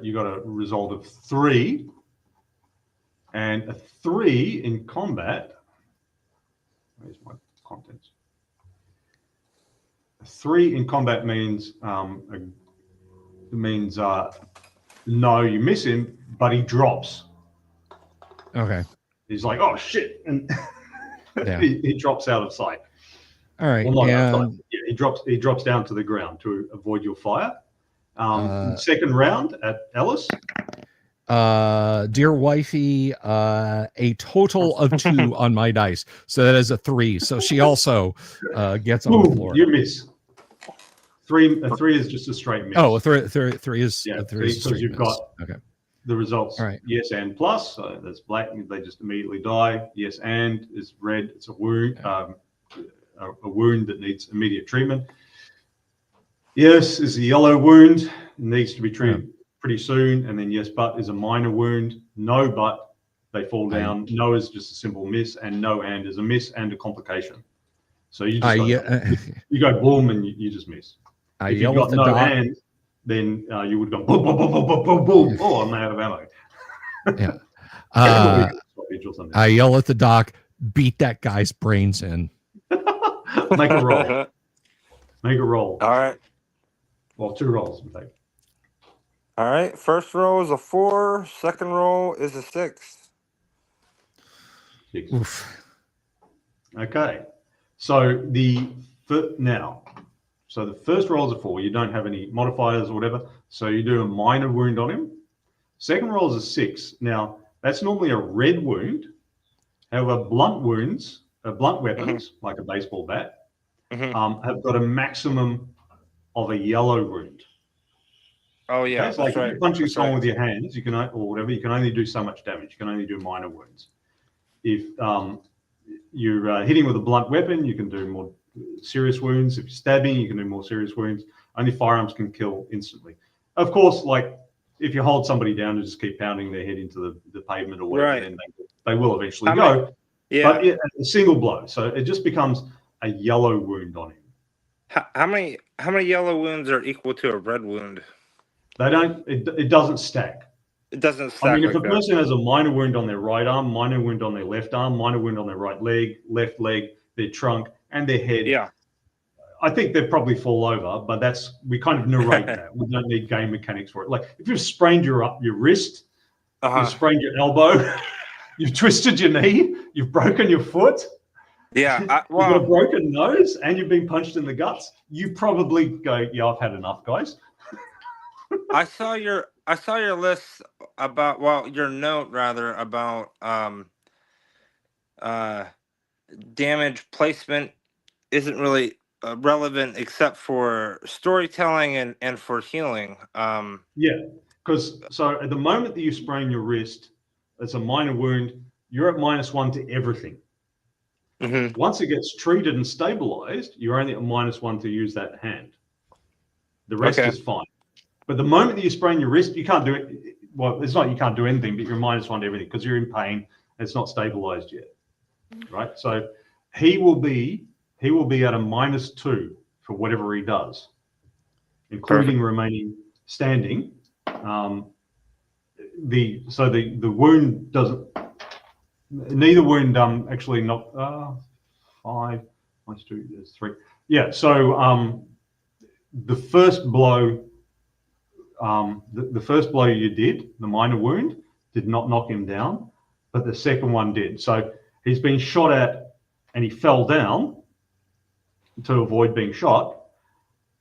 you got a result of 3, and a 3 in combat. Where's my contents? A 3 in combat means no, you miss him, but he drops. Okay. He's like, oh shit, and he drops out of sight. All right. Well, not outside. Yeah, he drops down to the ground to avoid your fire. Second round at Ellis. Dear wifey, a total of 2 on my dice. So that is a 3. So she also gets on the floor. You miss. A 3 is just a straight miss. Oh, a 3 is yeah, a 3 is a straight you've miss. got okay. The results. All right. Yes and plus. So that's black. They just immediately die. Yes and is red. It's a wound. A wound that needs immediate treatment. Yes is a yellow wound. It needs to be treated pretty soon. And then yes, but is a minor wound. No, but they fall down. No is just a simple miss, and no and is a miss and a complication. So you just you go boom and you just miss. If you've got no and, then you would go boom, boom, boom, boom, boom, boom, boom. Oh, I'm out of ammo. Yeah. I yell at the doc, beat that guy's brains in. Make a roll. Make a roll. All right. Well, 2 rolls. In fact. All right. First roll is a 4. Second roll is a 6. 6. Oof. Okay. So the first roll is a 4. You don't have any modifiers or whatever. So you do a minor wound on him. Second roll is a 6. Now, that's normally a red wound. However, blunt wounds, blunt weapons, like a baseball bat, have got a maximum of a yellow wound. Oh, yeah. Okay? So like if you're punching someone with your hands, you can, or whatever, you can only do so much damage. You can only do minor wounds. If you're hitting with a blunt weapon, you can do more serious wounds. If you're stabbing, you can do more serious wounds. Only firearms can kill instantly. Of course, like if you hold somebody down and just keep pounding their head into the pavement or whatever, then they will eventually go. But a single blow. So it just becomes a yellow wound on him. How many yellow wounds are equal to a red wound? They don't. It doesn't stack. It doesn't stack. I mean, if a person has a minor wound on their right arm, minor wound on their left arm, minor wound on their right leg, left leg, their trunk, and their head. Yeah. I think they'd probably fall over, but we kind of narrate that. We don't need game mechanics for it. Like if you've sprained your wrist, you've sprained your elbow, you've twisted your knee, you've broken your foot, yeah, you've got a broken nose, and you've been punched in the guts, you probably go, yeah, I've had enough, guys. I saw your list about your note rather about damage placement isn't really relevant except for storytelling and for healing. Yeah, because so at the moment that you sprain your wrist, it's a minor wound. You're at -1 to everything. Mm-hmm. Once it gets treated and stabilized, you're only at -1 to use that hand. The rest is fine. But the moment that you sprain your wrist, you can't do it. Well, it's not you can't do anything, but you're -1 to everything because you're in pain. It's not stabilized yet, right? So he will be at a -2 for whatever he does, including remaining standing. The wound doesn't. Neither wound actually not 5 1 2 there's 3. Yeah. So the first blow. The first blow you did, the minor wound, did not knock him down, but the second one did. So he's been shot at and he fell down to avoid being shot.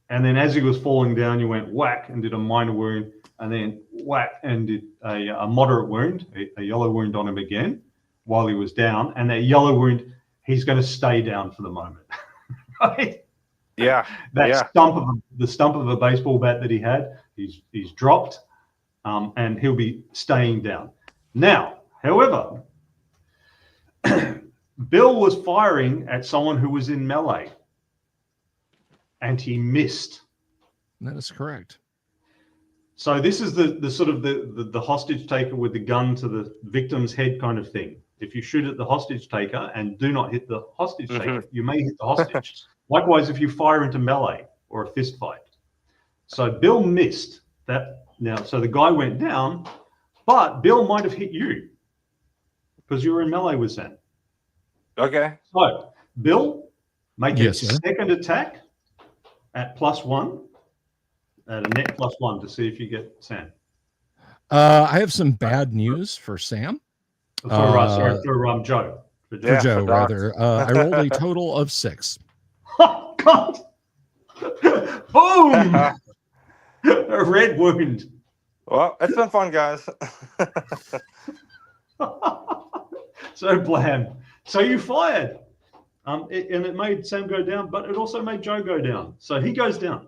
And then as he was falling down, you went whack and did a minor wound, and then whack and did a moderate wound, a yellow wound on him again while he was down. And that yellow wound, he's going to stay down for the moment. Right? Yeah. The stump of a baseball bat that he had, he's dropped, and he'll be staying down. Now, however, Bill was firing at someone who was in melee, and he missed. That is correct. So this is the sort of the hostage taker with the gun to the victim's head kind of thing. If you shoot at the hostage taker and do not hit the hostage taker, you may hit the hostage. Likewise, if you fire into melee or a fist fight. So Bill missed that. Now, so the guy went down, but Bill might have hit you because you were in melee with Sam. Okay. So Bill, make a second attack at +1, at a net +1 to see if you get Sam. I have some bad news for Sam. For Joe. For Joe, rather. I rolled a total of 6. Oh, God. Boom! A red wound. Well, it's been fun, guys. So blam. So you fired. And it made Sam go down, but it also made Joe go down. So he goes down.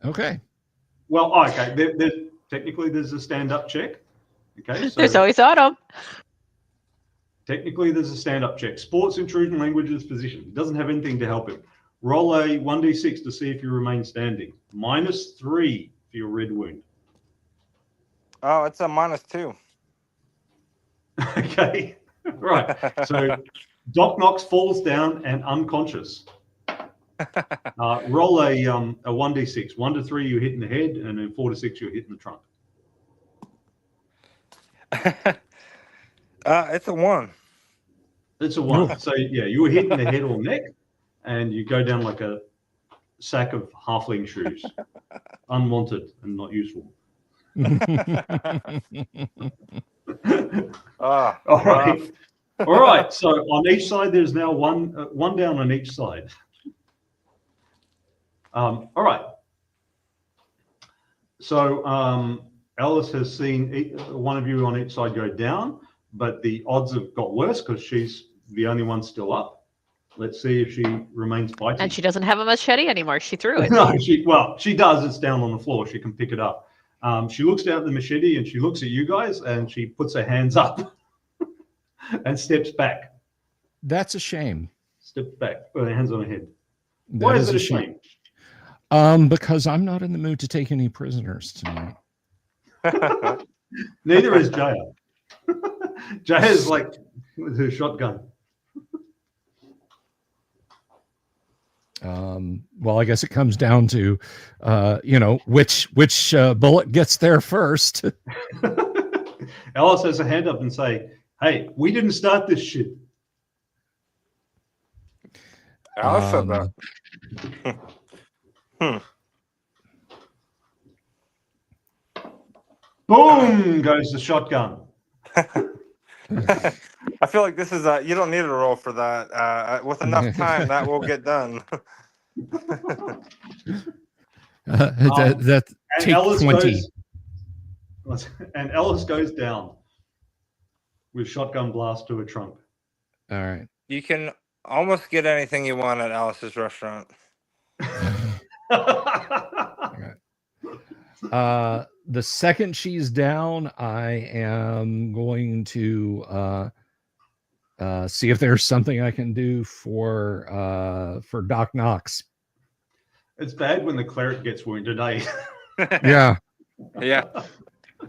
Okay. Well, okay. Technically, there's a stand-up check. Okay. So there's always autumn. Technically, there's a stand-up check. Sports, intrusion, languages, position. It doesn't have anything to help him. Roll a 1d6 to see if you remain standing. -3 for your red wound. Oh, it's a -2. Okay. Right. So Doc Knox falls down and unconscious. Roll a 1d6. 1 to 3, you hit in the head, and then 4 to 6, you hit in the trunk. It's a 1. It's a 1. So yeah, you were hit in the head or neck, and you go down like a sack of halfling shoes, unwanted and not useful. All right. All right. So on each side, there's now one down on each side. All right. So Alice has seen one of you on each side go down, but the odds have got worse because she's the only one still up. Let's see if she remains fighting. And she doesn't have a machete anymore. She threw it. No, she does. It's down on the floor. She can pick it up. She looks down at the machete and she looks at you guys and she puts her hands up and steps back. That's a shame. Steps back. Put her hands on her head. That Why is it a shame? Because I'm not in the mood to take any prisoners tonight. Neither is Jaya. Jaya's like with her shotgun. Well, I guess it comes down to, which bullet gets there first. Alice has a hand up and say, "Hey, we didn't start this shit." Alice said that. Boom goes the shotgun. I feel like this is you don't need a roll for that. With enough time, that will get done. That take 20. And Ellis goes down with shotgun blast to a trunk. All right. You can almost get anything you want at Alice's restaurant. The second she's down, I am going to see if there's something I can do for Doc Knox. It's bad when the cleric gets wounded, eh? Yeah. Yeah.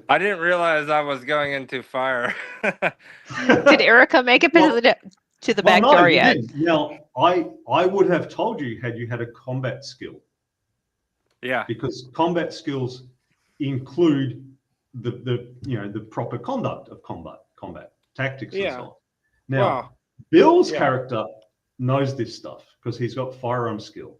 I didn't realize I was going into fire. Did Erica make it to the back door yet? Didn't. Now, I would have told you had you had a combat skill. Yeah. Because combat skills include the proper conduct of combat tactics and so on. Now, Bill's character knows this stuff because he's got firearm skill.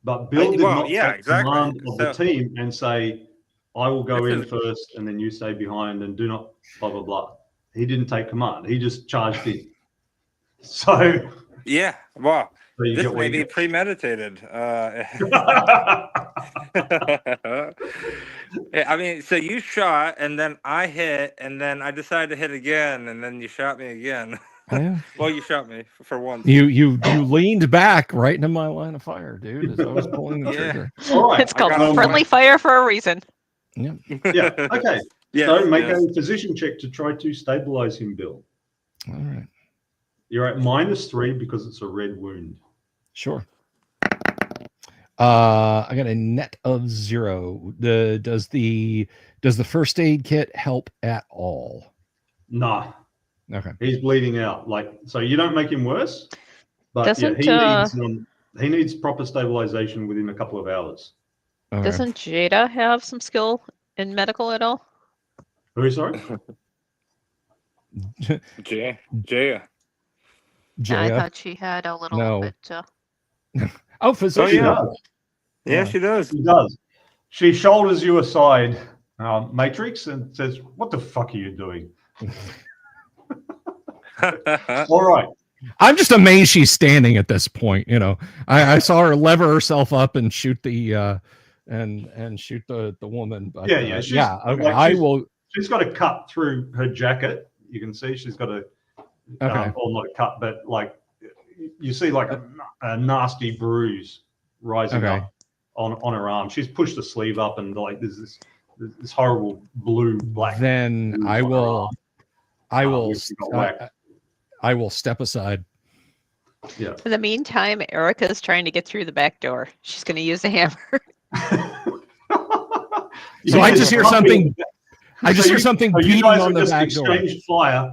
But Bill did not take command of the team and say, I will go in first and then you stay behind and do not blah, blah, blah. He didn't take command. He just charged in. So. Yeah. Wow. So this may be premeditated. I mean, so you shot and then I hit and then I decided to hit again and then you shot me again. Yeah. Well, you shot me for once. You leaned back right into my line of fire, dude, as I was pulling the trigger. All right. It's called friendly fire for a reason. Yeah. Yeah. Okay. So make a position check to try to stabilize him, Bill. All right. You're at -3 because it's a red wound. Sure. I got a net of 0. Does the first aid kit help at all? Nah. Okay. He's bleeding out. So you don't make him worse, but he needs proper stabilization within a couple of hours. Okay. Doesn't Jada have some skill in medical at all? Who, sorry? Jaya. I thought she had a little bit. Oh, physician. Yeah, she does. She does. She shoulders you aside, Matrix, and says, "What the fuck are you doing?" All right. I'm just amazed she's standing at this point. I saw her lever herself up and shoot the shoot the woman. But, yeah. Okay. She's got a cut through her jacket. You can see she's got a. Okay. Or not a cut, but you see a nasty bruise rising up on her arm. She's pushed the sleeve up and there's this horrible black. Then I will step aside. Yeah. In the meantime, Erica's trying to get through the back door. She's going to use a hammer. So I just hear something. I just hear something beating on the back door. Exchanged fire.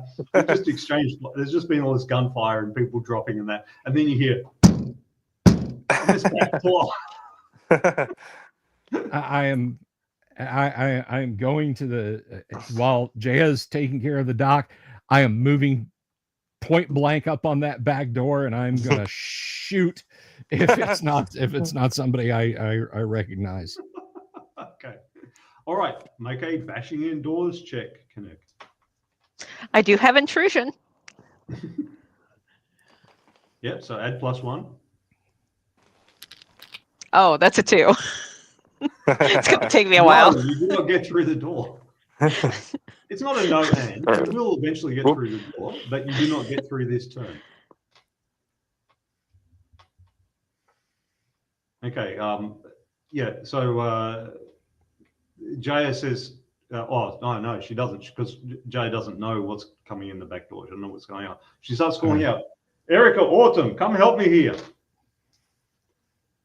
Just exchanged. There's just been all this gunfire and people dropping and that, and then you hear. I am going to the while Jaya's taking care of the doc. I am moving point blank up on that back door, and I'm gonna shoot if it's not somebody I recognize. Okay. All right, make a bashing indoors check, Connect. I do have intrusion. Yep, so add +1. Oh, that's a 2. It's going to take me a while. No, you do not get through the door. It's not a no hand. You will eventually get through the door, but you do not get through this turn. Okay, so Jaya says, no, she doesn't, because Jaya doesn't know what's coming in the back door. She doesn't know what's going on. She starts calling out, Erica, Autumn, come help me here.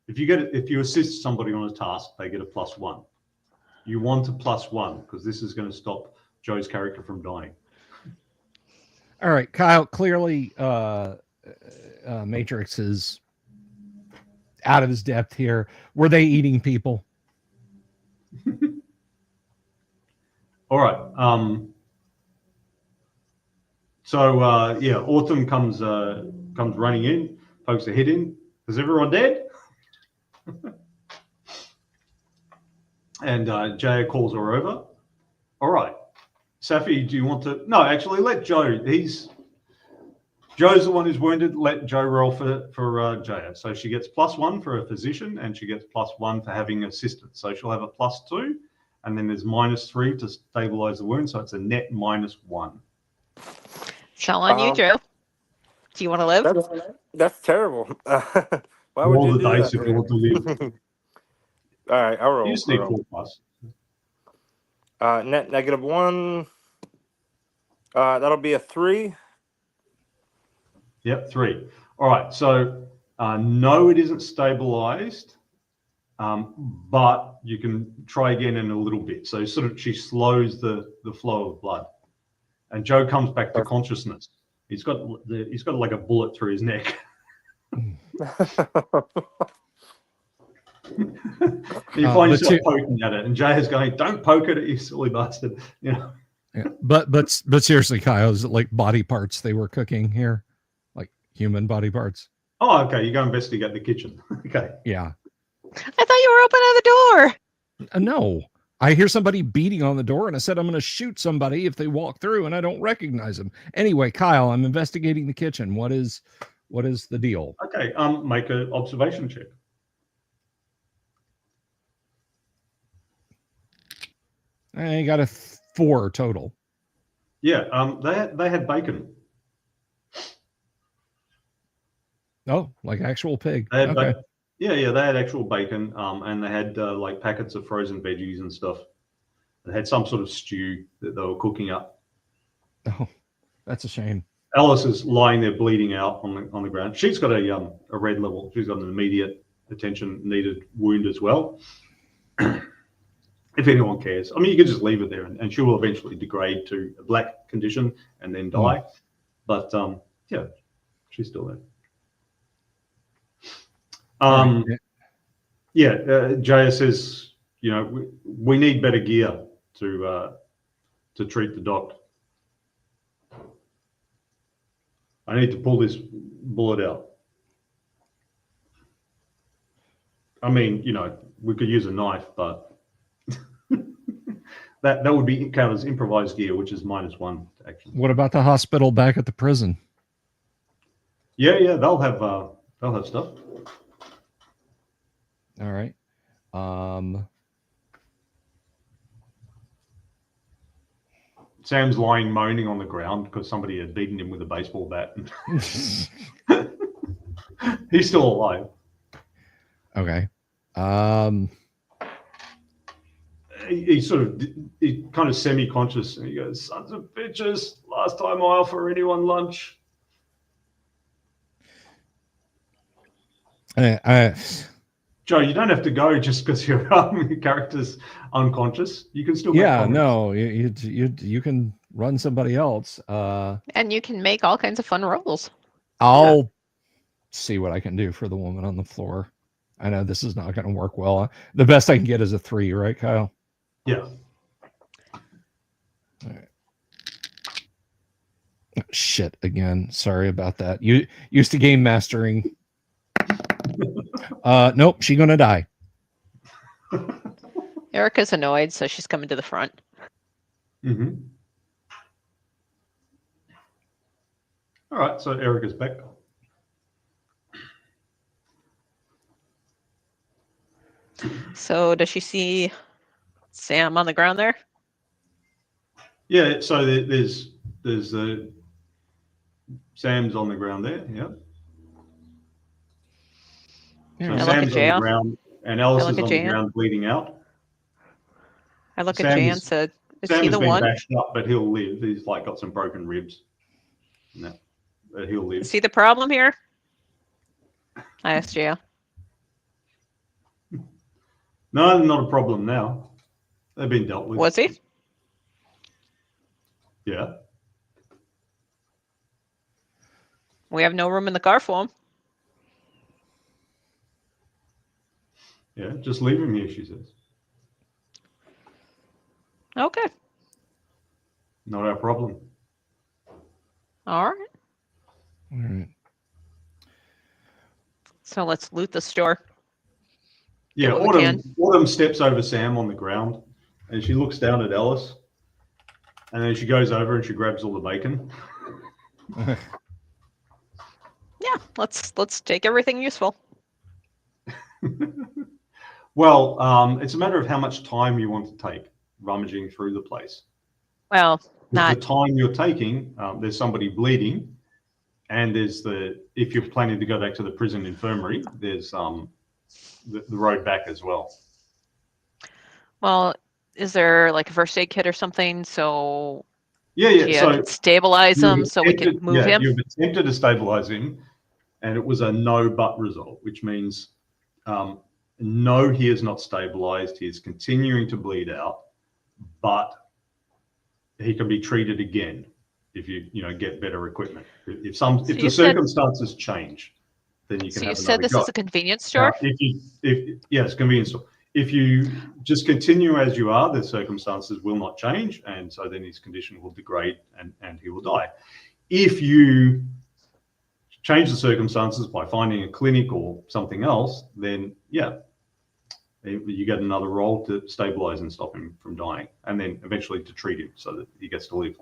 If you assist somebody on a task, they get a +1. You want a +1 because this is going to stop Joe's character from dying. All right, Kyle, clearly Matrix is out of his depth here. Were they eating people? All right. Autumn comes running in. Folks are hitting. Is everyone dead? And Jaya calls her over. All right. Safi, do you want to? No, actually, let Joe. Joe's the one who's wounded. Let Joe roll for Jaya. So she gets +1 for a physician, and she gets +1 for having assistance. So she'll have a +2. And then there's -3 to stabilize the wound, so it's a net -1. Shall on you, Joe. Do you want to live? That's terrible. Why would Roll you the do dice that? if you want to live. All right, I'll roll. You just need 4+. Net -1. That'll be a 3. Yep, 3. All right. So no, it isn't stabilized, but you can try again in a little bit. So sort of she slows the flow of blood, and Joe comes back to consciousness. He's got like a bullet through his neck. You find yourself poking at it, and Jay is going, "Don't poke at it, you silly bastard!" You know. Yeah. But seriously, Kyle, is it like body parts they were cooking here, like human body parts? Oh, okay. You go investigate the kitchen. Okay. Yeah. I thought you were opening the door. No, I hear somebody beating on the door, and I said I'm going to shoot somebody if they walk through, and I don't recognize them. Anyway, Kyle, I'm investigating the kitchen. What is the deal? Okay. Make an observation check. I got a 4 total. Yeah. They had bacon. Oh, like actual pig. They had Okay. Yeah, they had actual bacon, and they had like packets of frozen veggies and stuff. They had some sort of stew that they were cooking up. Oh, that's a shame. Alice is lying there bleeding out on the ground. She's got a red level. She's got an immediate attention needed wound as well. If anyone cares, I mean, you could just leave it there, and she will eventually degrade to a black condition and then die. But yeah, she's still there. Jaya says, you know, we need better gear to treat the doc. I need to pull this bullet out. I mean, you know, we could use a knife, but that would be count as improvised gear, which is -1 action. What about the hospital back at the prison? Yeah, they'll have stuff. All right. Sam's lying moaning on the ground because somebody had beaten him with a baseball bat. He's still alive. Okay. He's kind of semi-conscious, and he goes, "Sons of bitches, last time I offer anyone lunch." Joe, you don't have to go just because your character's unconscious. You can still make comments. No, you can run somebody else. And you can make all kinds of fun rolls. I'll see what I can do for the woman on the floor. I know this is not going to work well. The best I can get is a 3, right, Kyle? Yeah. All right. Oh, shit again. Sorry about that. You used to game mastering. Nope, she's gonna die. Erica's annoyed, so she's coming to the front. Mm-hmm. All right, so Erica's back. So does she see Sam on the ground there? Yeah, so there's Sam's on the ground there. Yeah. So Sam's on the ground, and Alice is on the ground bleeding out. I look at Jay and said, "Is he the one?" Bashed up, but he'll live. He's like got some broken ribs. No, but he'll live. Is he the problem here? I asked Jay. No, not a problem now. They've been dealt with. Was he? Yeah. We have no room in the car for him. Yeah, just leave him here, she says. Okay. Not our problem. All right. All right. So let's loot the store. Yeah, Autumn steps over Sam on the ground, and she looks down at Alice, and then she goes over and she grabs all the bacon. Yeah, let's take everything useful. Well, it's a matter of how much time you want to take rummaging through the place. Well, not the time you're taking. There's somebody bleeding. and there's if you're planning to go back to the prison infirmary, there's the road back as well. Well, is there like a first aid kit or something? So Yeah. So could stabilize him so we can move him. You've attempted to stabilize him, and it was a no but result, which means no, he is not stabilized. He is continuing to bleed out, but he can be treated again if you get better equipment. If the circumstances change, then you can. So you said this is a convenience store. Yes, convenience store. If you just continue as you are, the circumstances will not change, and so then his condition will degrade and he will die. If you change the circumstances by finding a clinic or something else, then you get another role to stabilize and stop him from dying, and then eventually to treat him so that he gets to live.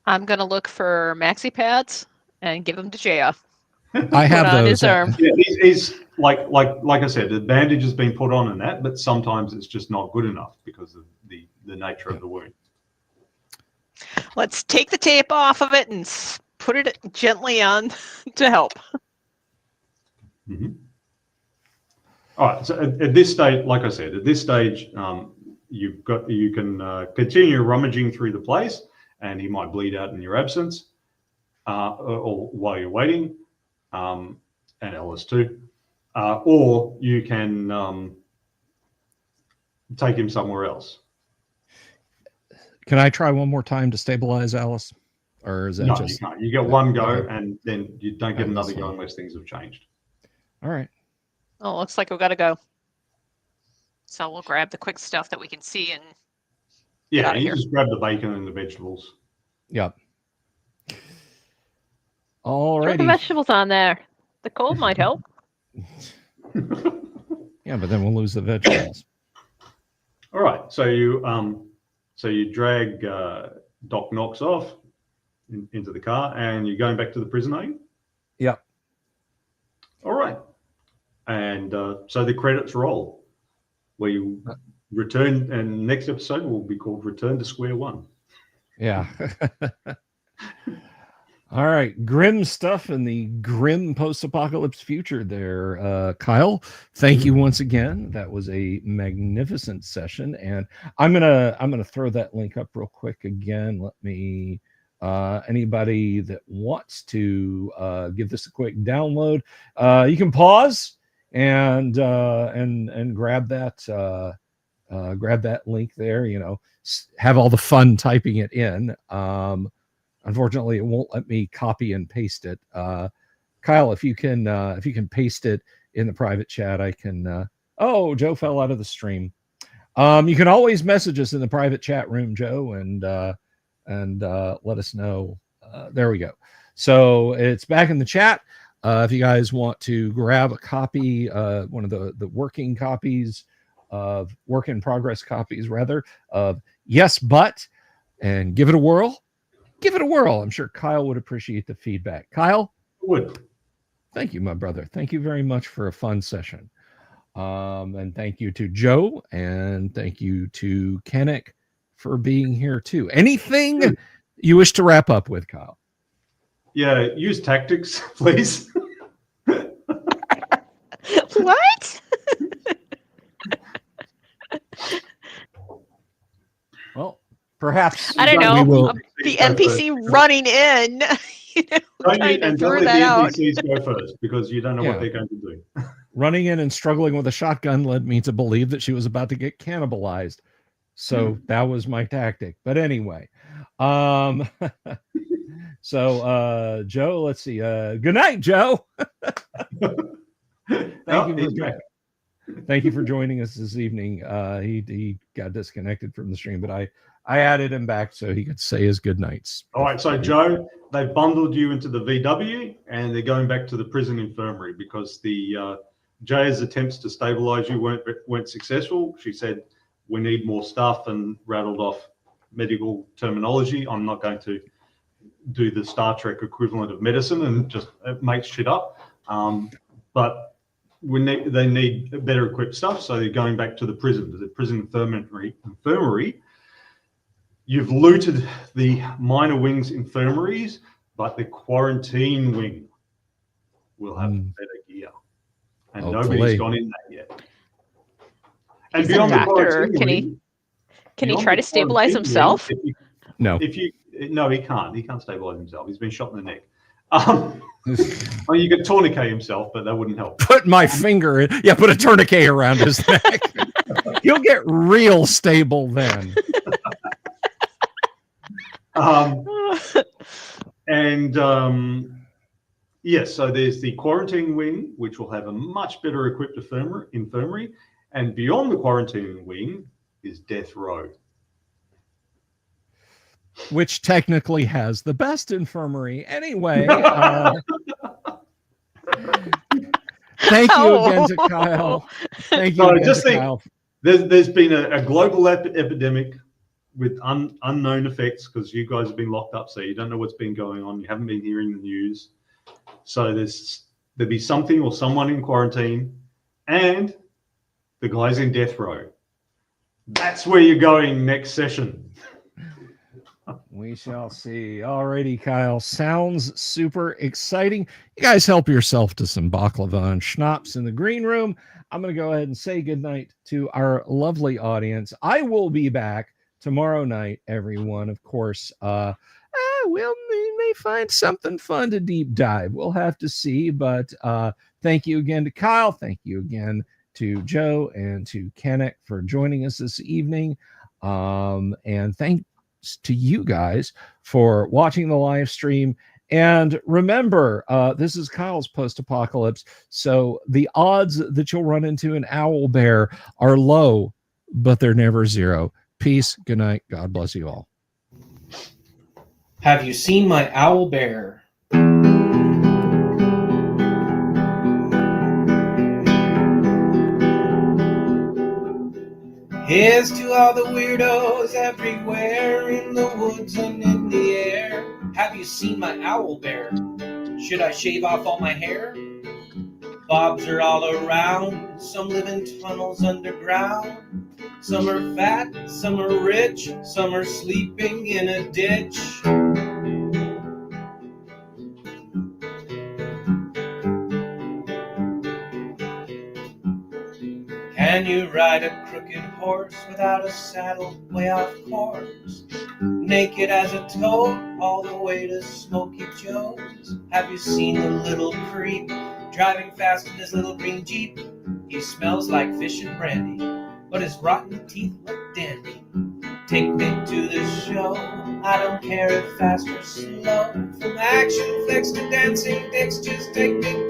I'm going to look for maxi pads and give them to Jaya. I have those. His arm. Yeah, he's like I said, the bandage has been put on and that, but sometimes it's just not good enough because of the nature of the wound. Let's take the tape off of it and put it gently on to help. Mm-hmm. All right. So at this stage, like I said, you can continue rummaging through the place, and he might bleed out in your absence, or while you're waiting, and Alice too, or you can take him somewhere else. Can I try one more time to stabilize Alice, or is that no? Just... You can't. You get one go, and then you don't get another go unless things have changed. All right. Oh, looks like we've got to go. So we'll grab the quick stuff that we can see and yeah, you just grab the bacon and the vegetables. Yep. All right. Throw the vegetables on there. The cold might help. Yeah, but then we'll lose the vegetables. All right. So you drag Doc Knox off into the car, and you're going back to the prison, are you? Yep. All right. And so the credits roll, where you return, and next episode will be called Return to Square One. Yeah. All right. Grim stuff in the grim post-apocalypse future there. Kyle, thank you once again. That was a magnificent session. And I'm gonna throw that link up real quick again. Let me anybody that wants to give this a quick download, you can pause and grab that link there, have all the fun typing it in. Unfortunately, it won't let me copy and paste it. Kyle, if you can paste it in the private chat, I can. Oh, Joe fell out of the stream. You can always message us in the private chat room, Joe, and let us know. There we go. So it's back in the chat. If you guys want to grab a copy, one of the working copies of work in progress copies, rather, of Yes, But, and give it a whirl. Give it a whirl. I'm sure Kyle would appreciate the feedback. Kyle? Would. Thank you, my brother. Thank you very much for a fun session. And thank you to Joe, and thank you to Kennick for being here too. Anything you wish to wrap up with, Kyle? Yeah, use tactics, please. What? Well, perhaps I don't know. will... The NPC running in, trying to throw that out. NPCs go first, because you don't know what they're going to do. Running in and struggling with a shotgun led me to believe that she was about to get cannibalized. So that was my tactic. But anyway, so Joe, let's see. Good night, Joe. Thank you for joining us this evening. He got disconnected from the stream, but I added him back so he could say his good nights. All right, so Joe, they bundled you into the VW, and they're going back to the prison infirmary because the Jaya's attempts to stabilize you weren't successful. She said, "We need more stuff," and rattled off medical terminology. I'm not going to do the Star Trek equivalent of medicine and just make shit up. But they need better equipped stuff, so they're going back to the prison infirmary. You've looted the minor wings infirmaries, but the quarantine wing will have better gear. And Hopefully. Nobody's gone in that yet. And He's a beyond the doctor. quarantine Can he wing, try to stabilize himself? No. No, he can't. He can't stabilize himself. He's been shot in the neck. Well, you could tourniquet himself, but that wouldn't help. Put my finger in. Yeah, put a tourniquet around his neck. He'll get real stable then. Yes, so there's the quarantine wing, which will have a much better equipped infirmary. And beyond the quarantine wing is death row, which technically has the best infirmary. Anyway, thank you again to Kyle. Thank you again to Kyle. There's been a global epidemic with unknown effects because you guys have been locked up, so you don't know what's been going on. You haven't been hearing the news. So there'll be something or someone in quarantine, and the guy's in death row. That's where you're going next session. We shall see. Alrighty, Kyle. Sounds super exciting. You guys help yourself to some baklava and schnapps in the green room. I'm going to go ahead and say goodnight to our lovely audience. I will be back tomorrow night, everyone. Of course, we may find something fun to deep dive. We'll have to see. But thank you again to Kyle. Thank you again to Joe and to Kenneth for joining us this evening. And thanks to you guys for watching the live stream. And remember, this is Kyle's post-apocalypse, so the odds that you'll run into an owl bear are low, but they're never zero. Peace, good night, God bless you all. Have you seen my owl bear? Here's to all the weirdos everywhere in the woods and in the air. Have you seen my owl bear? Should I shave off all my hair? Bobs are all around. Some live in tunnels underground. Some are fat, some are rich, some are sleeping in a ditch. Can you ride a crooked horse without a saddle way off course? Naked as a toad all the way to Smoky Joe's. Have you seen the little creep driving fast in his little green Jeep? He smells like fish and brandy, but his rotten teeth look dandy. Take me to the show, I don't care if fast or slow. From action flicks to dancing dicks, just take me